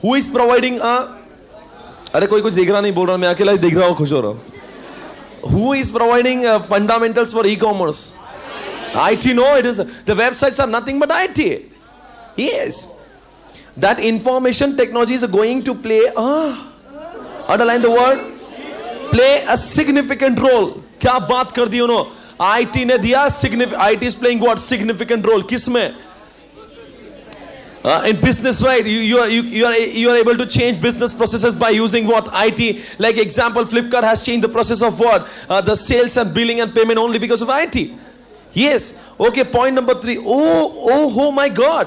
Who is providing अरे कोई कुछ देख रहा नहीं, बोल रहा मैं अकेला ही देख रहा हूँ, खुश हो रहा हूँ. Who is providing fundamentals for e-commerce? IT. No, it is the websites are nothing but IT. Yes, that information technology is going to play underline the word, play a significant role. क्या बात कर दी उन्होंने. IT ने दिया IT is playing what? Significant role. किस में? In business, right? You are able to change business processes by using what? IT. Like example, Flipkart has changed the process of what? The sales and billing and payment only because of IT. Yes. Okay. Point number 3. Oh my God.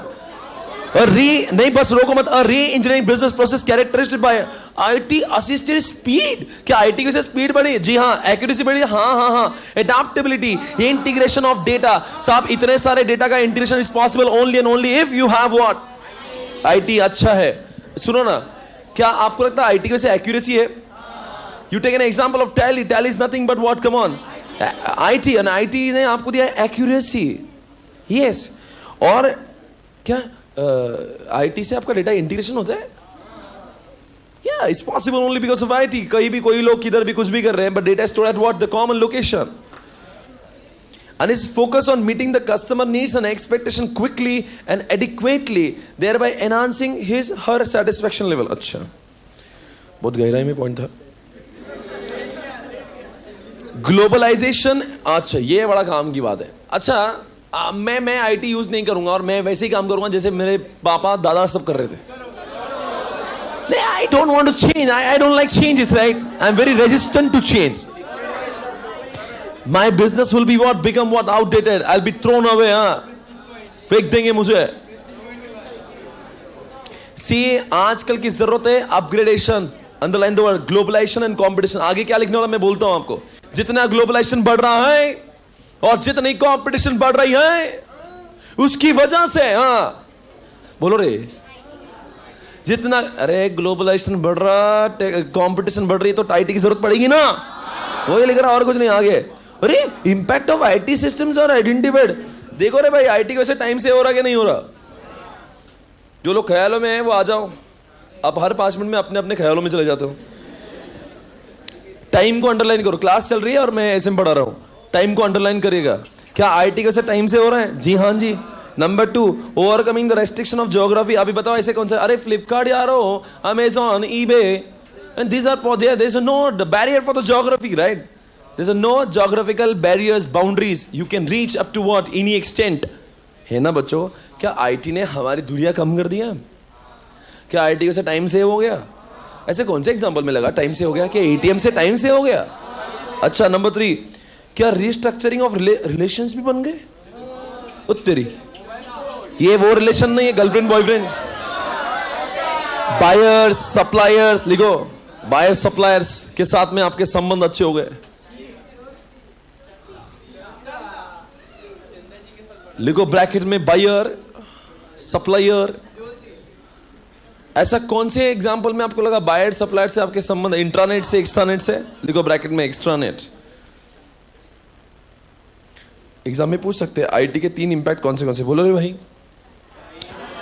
नहीं बस रोको मत. Re-engineering business process characterized by IT assisted speed. क्या IT की वजह से speed बढ़ी? जी हाँ. एक्यूरेसी बढ़ी? हाँ. Adaptability, integration of data. साहब इतने सारे डेटा का integration is possible only and only if you have what? IT. अच्छा है, सुनो ना. क्या आपको लगता है IT की वजह से एक्यूरेसी है? You take an example of Tally. Tally is nothing but what? Come on. IT. And IT ने आपको दिया एक्यूरेसी. यस. और क्या IT से आपका डेटा इंटीग्रेशन होता है? Yeah, it's possible only because of IT. कहीं भी कोई लोग किधर भी कुछ भी कर रहे हैं, but data is stored at what? The common location. And is focused on meeting the customer needs and expectation quickly and adequately, thereby enhancing her satisfaction level. अच्छा, बहुत गहराई में पॉइंट था. ग्लोबलाइजेशन. अच्छा, ये बड़ा काम की बात है. अच्छा, मैं IT यूज नहीं करूंगा और मैं वैसे ही काम करूंगा जैसे मेरे पापा दादा सब कर रहे थे. I don't want to change. I don't like changes, right? I'm very resistant to change. My business will be what? Become what? Outdated. I'll be thrown away. फेंक देंगे मुझे. See, आजकल की जरूरत है upgradation. Underline the word globalisation and competition. आगे क्या लिखने वाला मैं बोलता हूं आपको. जितना ग्लोबलाइजेशन बढ़ रहा है और जितनी कंपटीशन बढ़ रही है उसकी वजह से बोलो रे. जितना अरे ग्लोबलाइजेशन बढ़ रहा, कंपटीशन बढ़ रही है तो IT की जरूरत पड़ेगी ना. वही लिख रहा, और कुछ नहीं. आगे अरे इंपैक्ट ऑफ IT सिस्टम्स और आइडेंटिफाइड. देखो रे भाई, IT वैसे टाइम से हो रहा कि नहीं हो रहा? जो लोग ख्यालों में है वो आ जाओ. आप हर 5 मिनट में अपने अपने ख्यालों में चले जाते हो। टाइम को अंडरलाइन करो। क्लास चल रही है और मैं ऐसे में पढ़ा रहा हूं, टाइम को अंडरलाइन करिएगा। क्या आईटी का टाइम से हो रहा है? जी हाँ जी। Number 2, overcoming the restriction of geography. अभी बताओ ऐसे कौन सा? अरे फ्लिपकार्ट यार, Amazon, eBay, and these are there is no barrier for the geography, right? There is no geographical barriers, boundaries, you can reach up to what, any extent. है ना बच्चों? क्या आईटी ने हमारी दूरियां कम कर दिया? क्या आईटी से टाइम सेव हो गया? ऐसे कौन से एग्जांपल में लगा टाइम से हो गया? क्या एटीएम से टाइम से हो गया? अच्छा, नंबर 3, क्या रिस्ट्रक्चरिंग ऑफ रिलेशंस भी बन गए? उत्तरी, ये वो रिलेशन नहीं है गर्लफ्रेंड बॉयफ्रेंड। बायर्स सप्लायर्स, लिखो, बायर्स सप्लायर्स के साथ में आपके संबंध अच्छे हो गए। लिखो ब्रैकेट में, बायर सप्लायर। ऐसा कौन से एग्जांपल में आपको लगा बायर सप्लायर से आपके संबंध? इंट्रानेट से, एक्स्ट्रानेट से? लिखो ब्रैकेट में एक्स्ट्रानेट। एग्जाम में पूछ सकते हैं आईटी के 3 इंपैक्ट कौन से बोलो रे भाई।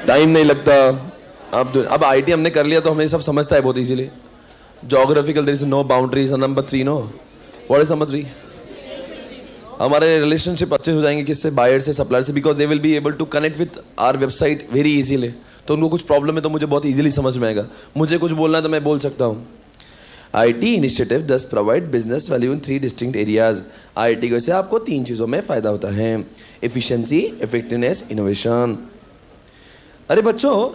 टाइम नहीं लगता। अब आईटी हमने कर लिया तो हमें सब समझता है बहुत easily. Geographical, there is no boundaries. Number 3, no, what is number 3? हमारे रिलेशनशिप अच्छे हो जाएंगे किससे? बायर से, सप्लायर से, because they will be able to connect with our website very easily. तो उनको कुछ प्रॉब्लम है तो मुझे बहुत इजीली समझ में आएगा। मुझे कुछ बोलना है तो मैं बोल सकता हूँ। आईटी इनिशिएटिव दस provide business value in 3 distinct areas. IT को से आपको 3 चीजों में फायदा होता है, एफिशिएंसी, इफेक्टिवनेस, इनोवेशन। अरे बच्चों,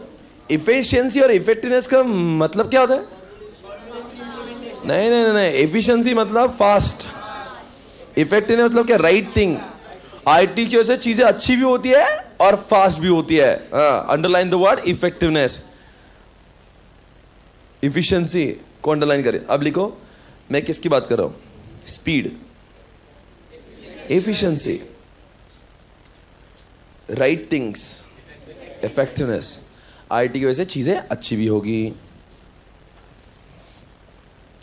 इफिशिएंसी और इफेक्टिवनेस का मतलब क्या होता है? नहीं, एफिशिएंसी मतलब फास्ट, इफेक्टिवनेस मतलब क्या? Right thing. आईटी की वजह से चीजें अच्छी भी होती है और फास्ट भी होती है। Underline the word effectiveness. Efficiency को अंडरलाइन करें। अब लिखो, मैं किसकी बात कर रहा हूं? Speed, efficiency, right things, effectiveness. IT की वजह से चीजें अच्छी भी होगी।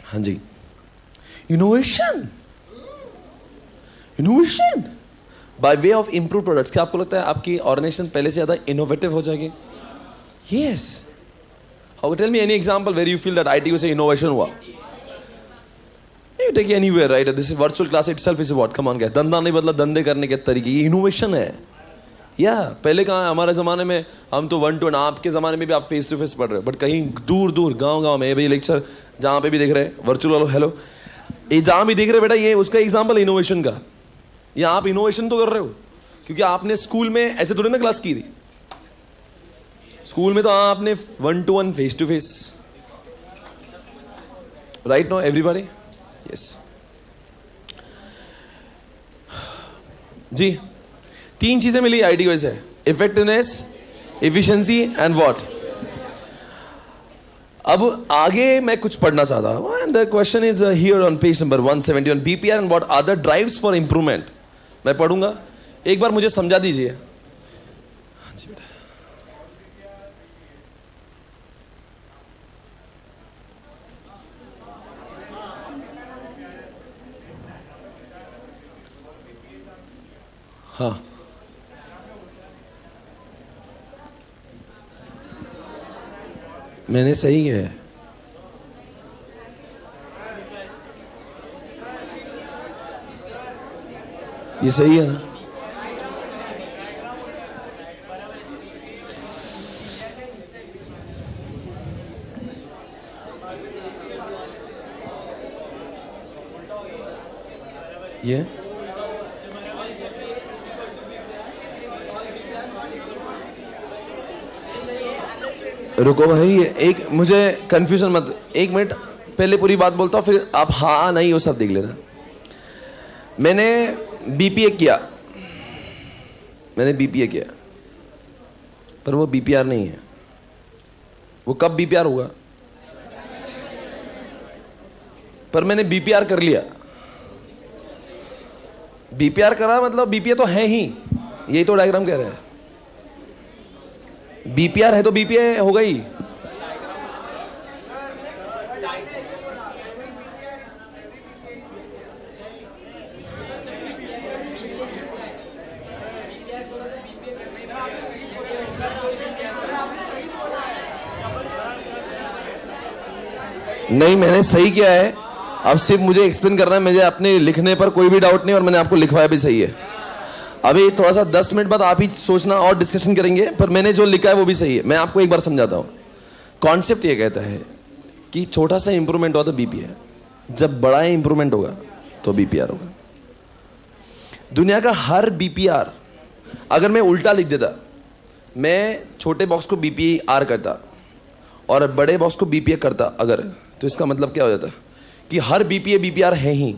हाँ जी। Innovation, innovation by way of improve products. क्या आपको लगता है आपकी ऑर्गेनाइजेशन पहले से ज्यादा इनोवेटिव हो जाएगी? Yes. How, tell me any example where you feel that IT से इनोवेशन हुआ? You take anywhere, right? This is virtual class itself is what, come on guys. धंधा नहीं बदला, धंधे करने के तरीके, ये इनोवेशन है। या पहले कहाँ है? हमारे जमाने में हम तो 1 to 1, आपके जमाने में भी आप फेस टू फेस पढ़ रहे हो, बट कहीं दूर दूर गांव में भाई लेक्चर जहां पे भी देख रहे हैं वर्चुअल वालों, हेलो, ये जहां भी देख रहे बेटा, ये उसका एग्जांपल इनोवेशन का। या आप इनोवेशन तो कर रहे हो क्योंकि आपने स्कूल में ऐसे थोड़ी ना क्लास की थी। स्कूल में तो आपने 1 to 1 face to face, right? No everybody? Yes जी। 3 चीजें मिली आईटी की वजह से, इफेक्टिवनेस, एफिशिएंसी एंड व्हाट। अब आगे मैं कुछ पढ़ना चाहता हूं, and the question is here on page number 171, BPR and what are the drives for improvement. मैं पढ़ूंगा, एक बार मुझे समझा दीजिए। हाँ जी बेटा। हाँ, मैंने सही है। ये सही है ना? ये रुको भाई, एक मुझे कंफ्यूजन मत, 1 मिनट पहले पूरी बात बोलता हूँ, फिर आप हाँ नहीं वो सब देख लेना। मैंने बीपीए किया, पर वो बीपीआर नहीं है। वो कब बीपीआर होगा? पर मैंने बीपीआर कर लिया। बीपीआर करा मतलब बीपीए तो है ही, यही तो डायग्राम कह रहा है। बीपीआर है तो बीपीए होगा ही। नहीं, मैंने सही किया है। अब सिर्फ मुझे एक्सप्लेन करना है, मुझे अपने लिखने पर कोई भी डाउट नहीं, और मैंने आपको लिखवाया भी सही है। अभी थोड़ा सा 10 मिनट बाद आप ही सोचना और डिस्कशन करेंगे, पर मैंने जो लिखा है वो भी सही है। मैं आपको एक बार समझाता हूँ। कॉन्सेप्ट ये कहता है कि छोटा सा इंप्रूवमेंट हुआ तो बीपी है, जब बड़ा इंप्रूवमेंट होगा तो बीपीआर होगा। दुनिया का हर बीपीआर अगर मैं उल्टा लिख देता, मैं छोटे बॉक्स को बीपीआर करता और बड़े बॉक्स को बीपीए करता अगर, तो इसका मतलब क्या हो जाता कि हर बीपीए बीपीआर है ही।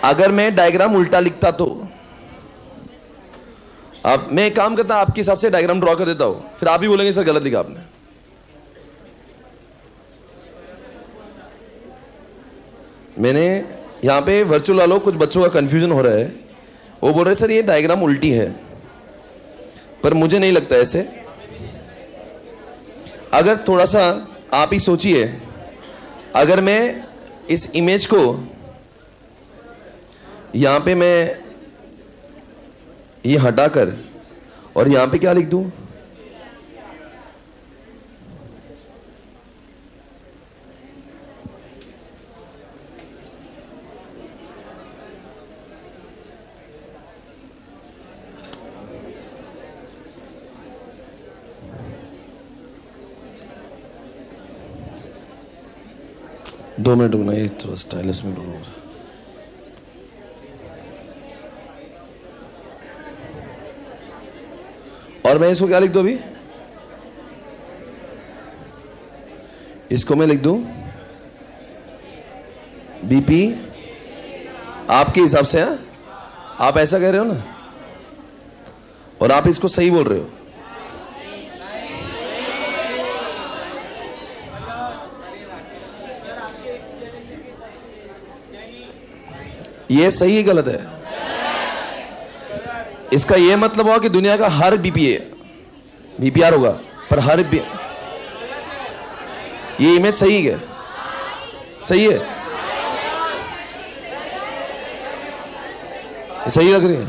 अगर मैं डायग्राम उल्टा लिखता तो अब मैं एक काम करता, आपके हिसाब से डायग्राम ड्रॉ कर देता हूं, फिर आप ही बोलेंगे सर गलत लिखा आपने। मैंने यहां पे वर्चुअल वालों कुछ बच्चों का कंफ्यूजन हो रहा है, वो बोल रहे सर ये डायग्राम उल्टी है, पर मुझे नहीं लगता ऐसे। अगर थोड़ा सा आप ही सोचिए, अगर मैं इस इमेज को यहां पे मैं ये हटाकर और यहां पे क्या लिख दूं, दो मिनट रुकना, ये थोड़ा स्टाइलिश में रुकना। और मैं इसको क्या लिख दूं अभी, इसको मैं लिख दूं बीपी आपके हिसाब से। है आप ऐसा कह रहे हो ना, और आप इसको सही बोल रहे हो। ये सही है गलत है? इसका ये मतलब हुआ कि दुनिया का हर बीपीआर होगा, पर हर ये इमेज सही है? सही है? ये सही लग रही है?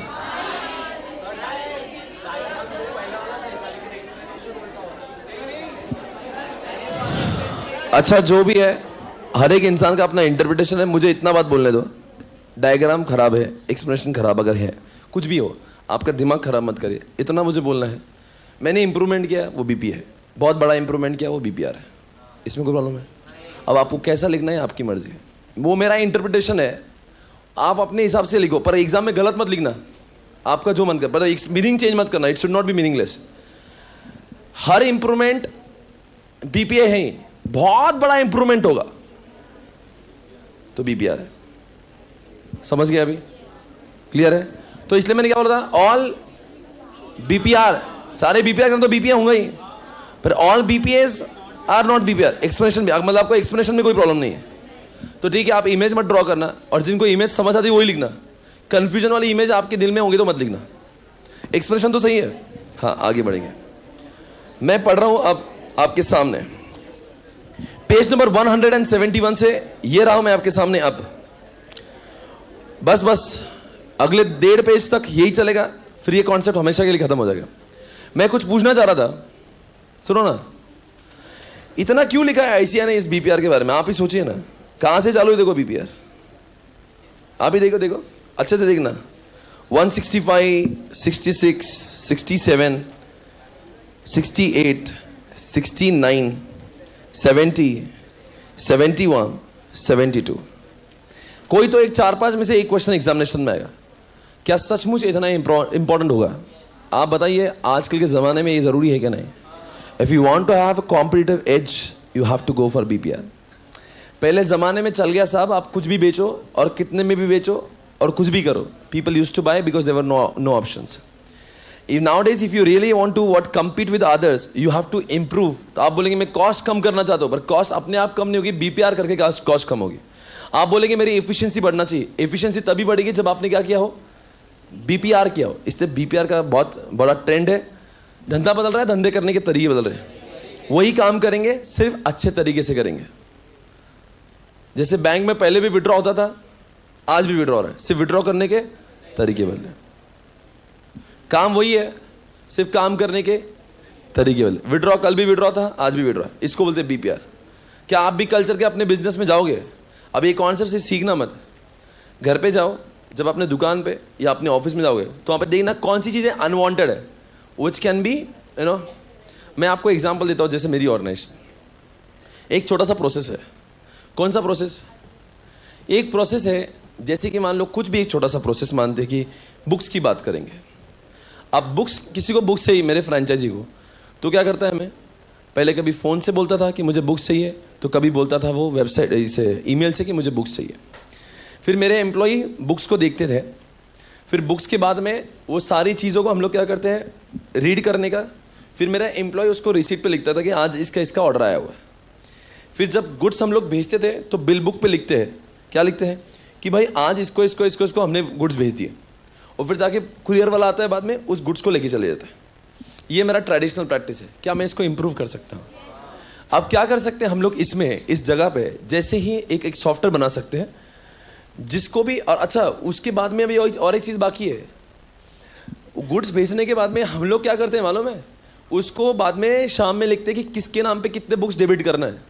अच्छा, जो भी है, हर एक इंसान का अपना इंटरप्रिटेशन है। मुझे इतना बात बोलने दो, डायग्राम खराब है, एक्सप्लेनेशन खराब अगर है, कुछ भी हो, आपका दिमाग खराब मत करिए, इतना मुझे बोलना है। मैंने इंप्रूवमेंट किया, वो बीपी है। बहुत बड़ा इंप्रूवमेंट किया, वो बीपीआर है। इसमें कोई प्रॉब्लम है? अब आपको कैसा लिखना है आपकी मर्जी है, वो मेरा इंटरप्रिटेशन है, आप अपने हिसाब से लिखो, पर एग्जाम में गलत मत लिखना, आपका जो मन कर, पर मीनिंग चेंज मत करना। It should not be meaningless. Her improvement BPA है ही, बहुत बड़ा इंप्रूवमेंट होगा तो बीपीआर है। समझ गया? अभी क्लियर है? तो इसलिए मैंने क्या बोला था, ऑल बीपीआर, सारे बीपीआर करना तो बीपीआर होंगे ही, पर all BPS are not BPR. Explanation भी, मतलब आपको एक्सप्लेनेशन में कोई प्रॉब्लम नहीं है तो ठीक है, आप इमेज मत ड्रॉ करना, और जिनको इमेज समझ आती है वही लिखना। कंफ्यूजन वाली इमेज आपके दिल में होगी तो मत लिखना। एक्सप्लेनेशन तो सही है। हाँ, आगे बढ़ेंगे। मैं पढ़ रहा हूं अब आपके सामने पेज नंबर 171 से, ये रहा हूं मैं आपके सामने। अब बस अगले 1.5 पेज तक यही चलेगा, फिर ये कॉन्सेप्ट हमेशा के लिए खत्म हो जाएगा। मैं कुछ पूछना चाह रहा था, सुनो ना। इतना क्यों लिखा है आईसीआई ने इस बीपीआर के बारे में, आप ही सोचिए ना। कहां से चालू है देखो बीपीआर, आप ही देखो अच्छे से देखना। 165, 66, 67, 68, 69, 70, 71, 72। कोई तो एक 4-5 में से एक क्वेश्चन एग्जामिनेशन में आएगा। क्या सचमुच इतना इंपॉर्टेंट होगा? आप बताइए, आजकल के ज़माने में ये ज़रूरी है कि नहीं? If you want to have a competitive edge, you have to go for BPR. पहले ज़माने में चल गया साहब, आप कुछ भी बेचो और कितने में भी बेचो और कुछ भी करो, people used to buy because there were no options. Nowadays if you really want to compete with others, you have to improve। तो आप बोलेंगे मैं कॉस्ट कम करना चाहता हूँ, पर कॉस्ट अपने आप कम नहीं होगी, बीपीआर करके कॉस्ट कम होगी। आप बोलेंगे मेरी एफिशिएंसी बढ़ना चाहिए, एफिशिएंसी तभी बढ़ेगी जब आपने क्या किया हो, बीपीआर किया हो। इसलिए बीपीआर का बहुत बड़ा ट्रेंड है। धंधा बदल रहा है, धंधे करने के तरीके बदल रहे हैं। वही काम करेंगे, सिर्फ अच्छे तरीके से करेंगे। जैसे बैंक में पहले भी विड्रॉ होता था, आज भी विड्रॉ हो रहा है, सिर्फ विड्रॉ करने के तरीके बदले। काम वही है, सिर्फ काम करने के तरीके वाले। विड्रॉ कल भी विड्रॉ था, आज भी विड्रॉ, इसको बोलते हैं बीपीआर। क्या आप भी कल्चर के अपने बिजनेस में जाओगे? अब ये कॉन्सेप्ट से सीखना मत, घर पे जाओ, जब अपने दुकान पे या अपने ऑफिस में जाओगे तो वहाँ पे देखना कौन सी चीज़ें अनवांटेड है, विच कैन बी मैं आपको एग्जांपल देता हूँ। जैसे मेरी ऑर्गेनाइजेशन, एक छोटा सा प्रोसेस है। कौन सा प्रोसेस? एक प्रोसेस है, जैसे कि मान लो कुछ भी एक छोटा सा प्रोसेस मानते हैं कि बुक्स की बात करेंगे। अब बुक्स, किसी को बुक्स चाहिए, मेरे फ्रेंचाइजी को, तो क्या करता है, हमें पहले कभी फ़ोन से बोलता था कि मुझे बुक्स चाहिए, तो कभी बोलता था वो वेबसाइट से, ईमेल से कि मुझे बुक्स चाहिए। फिर मेरे एम्प्लॉई बुक्स को देखते थे, फिर बुक्स के बाद में वो सारी चीज़ों को हम लोग क्या करते हैं, रीड करने का। फिर मेरा एम्प्लॉय उसको रिसीट पे लिखता था कि आज इसका ऑर्डर आया हुआ है। फिर जब गुड्स हम लोग भेजते थे तो बिल बुक पे लिखते हैं, क्या लिखते हैं कि भाई आज इसको हमने गुड्स भेज दिए, और फिर ताकि कुरियर वाला आता है बाद में उस गुड्स को लेके चले जाता है। ये मेरा ट्रेडिशनल प्रैक्टिस है। क्या मैं इसको इंप्रूव कर सकता हूँ? अब क्या कर सकते हैं हम लोग इसमें, इस जगह पे जैसे ही एक सॉफ्टवेयर बना सकते हैं जिसको भी, और अच्छा उसके बाद में अभी और एक चीज़ बाकी है। गुड्स भेजने के बाद में हम लोग क्या करते हैं मालूम है, उसको बाद में शाम में लिखते हैं कि किसके नाम पे कितने बुक्स डेबिट करना है।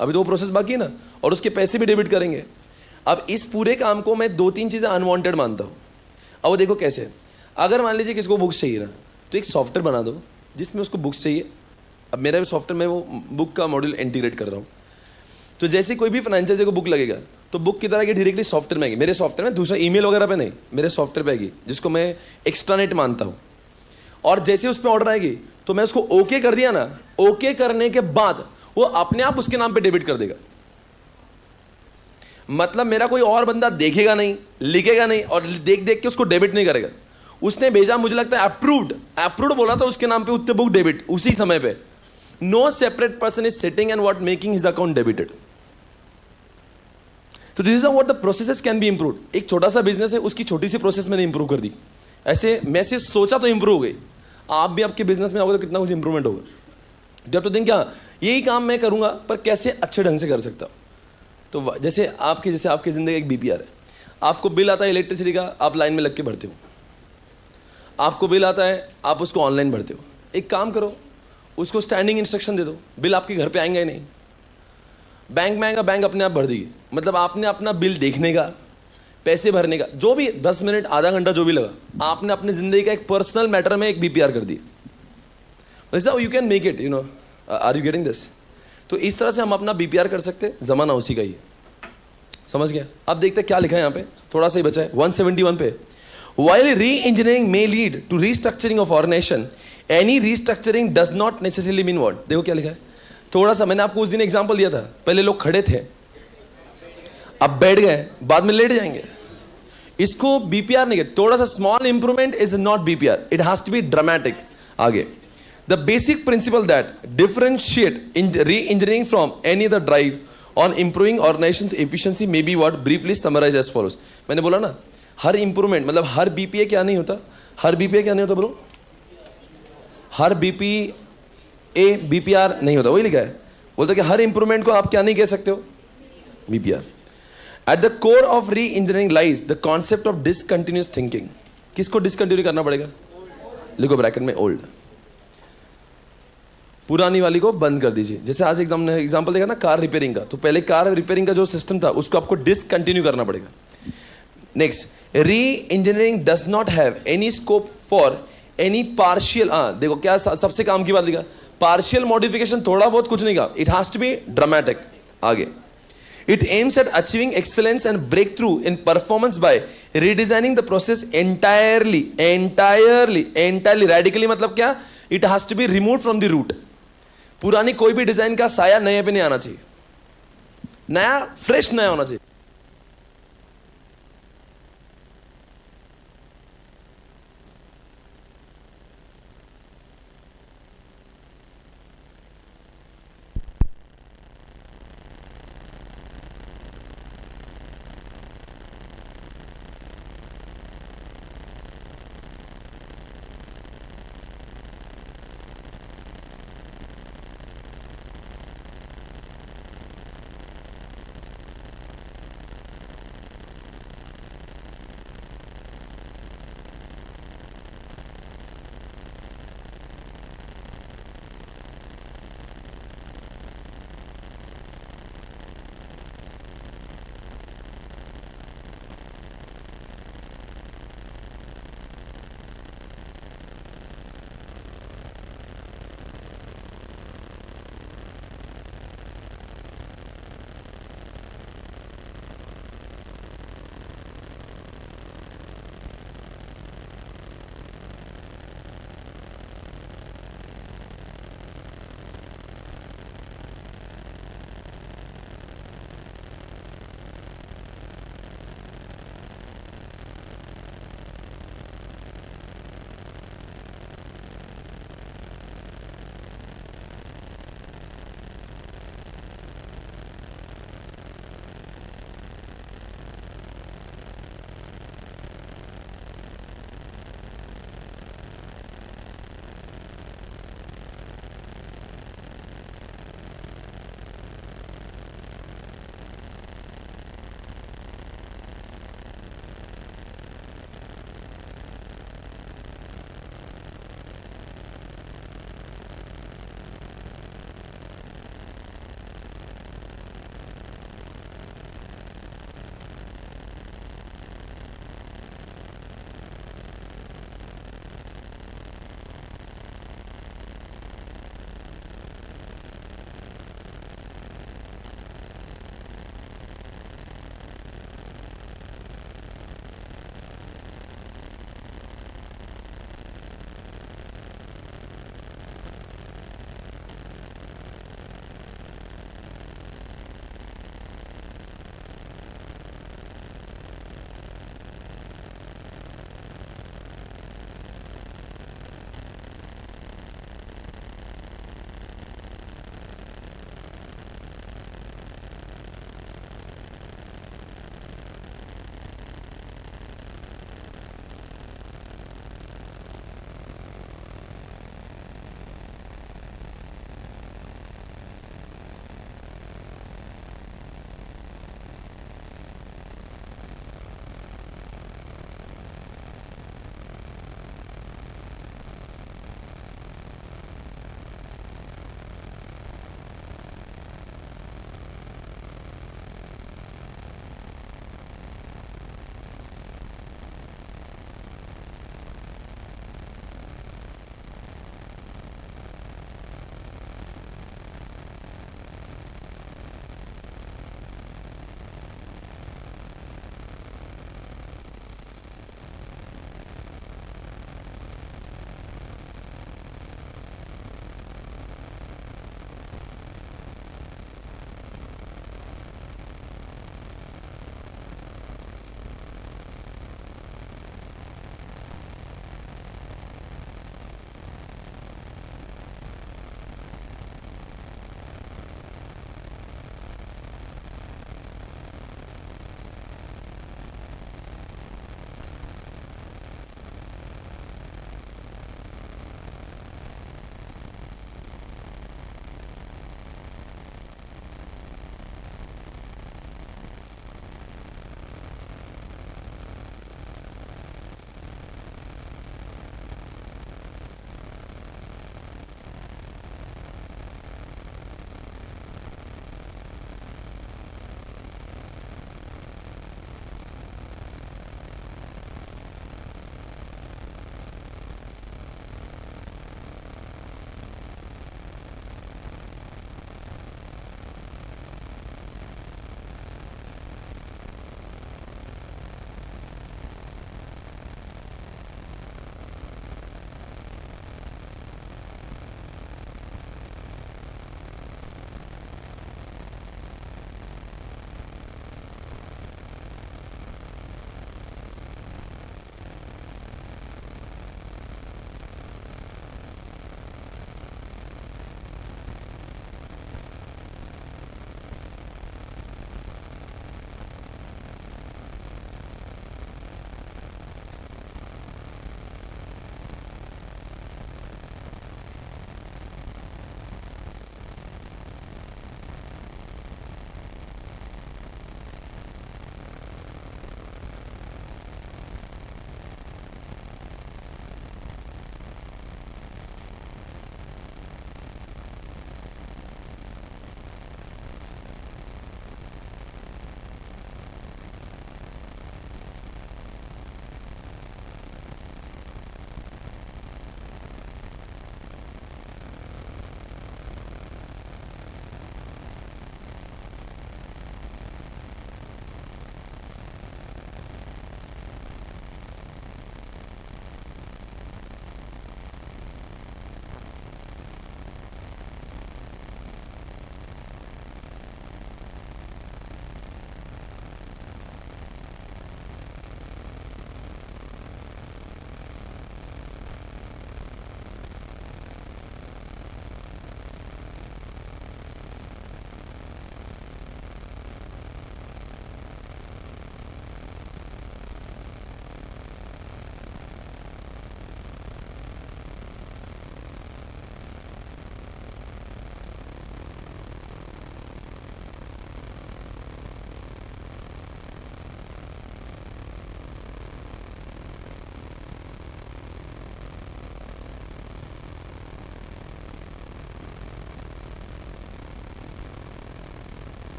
अभी तो वो प्रोसेस बाकी है ना, और उसके पैसे भी डेबिट करेंगे। अब इस पूरे काम को मैं 2-3 चीज़ें अनवांटेड मानता हूँ। अब वो देखो कैसे, अगर मान लीजिए किसको बुक्स चाहिए ना, तो एक सॉफ्टवेयर बना दो जिसमें उसको बुक्स चाहिए। अब मेरा सॉफ्टवेयर में वो बुक का मॉड्यूल इंटीग्रेट कर रहा हूँ, तो जैसे कोई भी फ्रेंचाइजी को बुक लगेगा तो बुक की तरह की डायरेक्टली सॉफ्टवेयर में आएगी, मेरे सॉफ्टवेयर में, दूसरा ईमेल वगैरह पे नहीं, मेरे सॉफ्टवेयर पे आएगी, जिसको मैं एक्स्ट्रानेट मानता हूँ। और जैसे उस पर ऑर्डर आएगी तो मैं उसको ओके कर दिया ना, ओके करने के बाद वो अपने आप उसके नाम पे डेबिट कर देगा। मतलब मेरा कोई और बंदा देखेगा नहीं, लिखेगा नहीं, और देख देख के उसको डेबिट नहीं करेगा। उसने भेजा, मुझे लगता है अप्रूव्ड बोला था, उसके नाम पे उतने बुक डेबिट उसी समय पे। No separate person is sitting and what making his account debited. तो this is what the processes can be improved. एक छोटा सा बिजनेस है, उसकी छोटी सी प्रोसेस मैंने इंप्रूव कर दी। ऐसे मैं से सोचा तो इंप्रूव हो गई। आप भी आपके बिजनेस में आओगे तो कितना कुछ इंप्रूवमेंट होगा। जब तो दिन क्या, यही काम मैं करूंगा पर कैसे अच्छे ढंग से कर सकता हूं। तो जैसे आपकी जिंदगी एक बीपीआर है। आपको बिल आता है इलेक्ट्रिसिटी का, आप लाइन में लग के भरते हो। आपको बिल आता है, आप उसको ऑनलाइन भरते हो। एक काम करो, उसको स्टैंडिंग इंस्ट्रक्शन दे दो, बिल आपके घर पे आएंगे ही नहीं। बैंक में आएगा, बैंक अपने आप भर देगी। मतलब आपने अपना बिल देखने का, पैसे भरने का, जो भी 10 मिनट आधा घंटा जो भी लगा, आपने अपनी जिंदगी का एक पर्सनल मैटर में एक बीपीआर कर दिया। You can make it, you know, are you getting this? तो इस तरह से हम अपना बीपीआर कर सकते हैं। जमाना उसी का ही है, समझ गया? अब देखते हैं क्या लिखा है यहाँ पे, थोड़ा सा ही बचा है 171 पे। While re-engineering may lead to restructuring of organization, any restructuring does not necessarily mean what? देखो क्या लिखा है, थोड़ा सा मैंने आपको उस दिन एग्जांपल दिया था। पहले लोग खड़े थे, अब बैठ गए, बाद में लेट जाएंगे। इसको बीपीआर नहीं कहते। थोड़ा सा small improvement is not BPR, it has to be dramatic. आगे, the basic principle that differentiate in re-engineering from any other drive on improving organisations efficiency may be what briefly summarise as follows. मैंने बोला ना, हर improvement मतलब हर BPA क्या नहीं होता, हर BPA क्या नहीं होता ब्रो, हर बीपीए बीपीआर नहीं होता। वही लिखा है, बोलते कि हर इंप्रूवमेंट को आप क्या नहीं कह सकते हो, BPR. At the core of री engineering lies the concept of discontinuous thinking. किसको डिसकंटिन्यू करना पड़ेगा? लिखो ब्रैकेट में ओल्ड, पुरानी वाली को बंद कर दीजिए। जैसे आज एकदम एग्जांपल देखा ना कार रिपेयरिंग का, तो पहले कार रिपेयरिंग का जो सिस्टम था उसको आपको डिसकंटिन्यू करना पड़ेगा। Next, re-engineering does not have any scope for any partial, देखो क्या सबसे काम की बात लिखा, पार्शियल मॉडिफिकेशन, थोड़ा बहुत कुछ नहीं कहा, it has to be dramatic. आगे, it aims at achieving excellence and break through in performance by redesigning the process entirely radically. मतलब क्या, it has to be remove from the root. पुरानी कोई भी डिजाइन का साया नए पे नहीं आना चाहिए, नया फ्रेश नया होना चाहिए।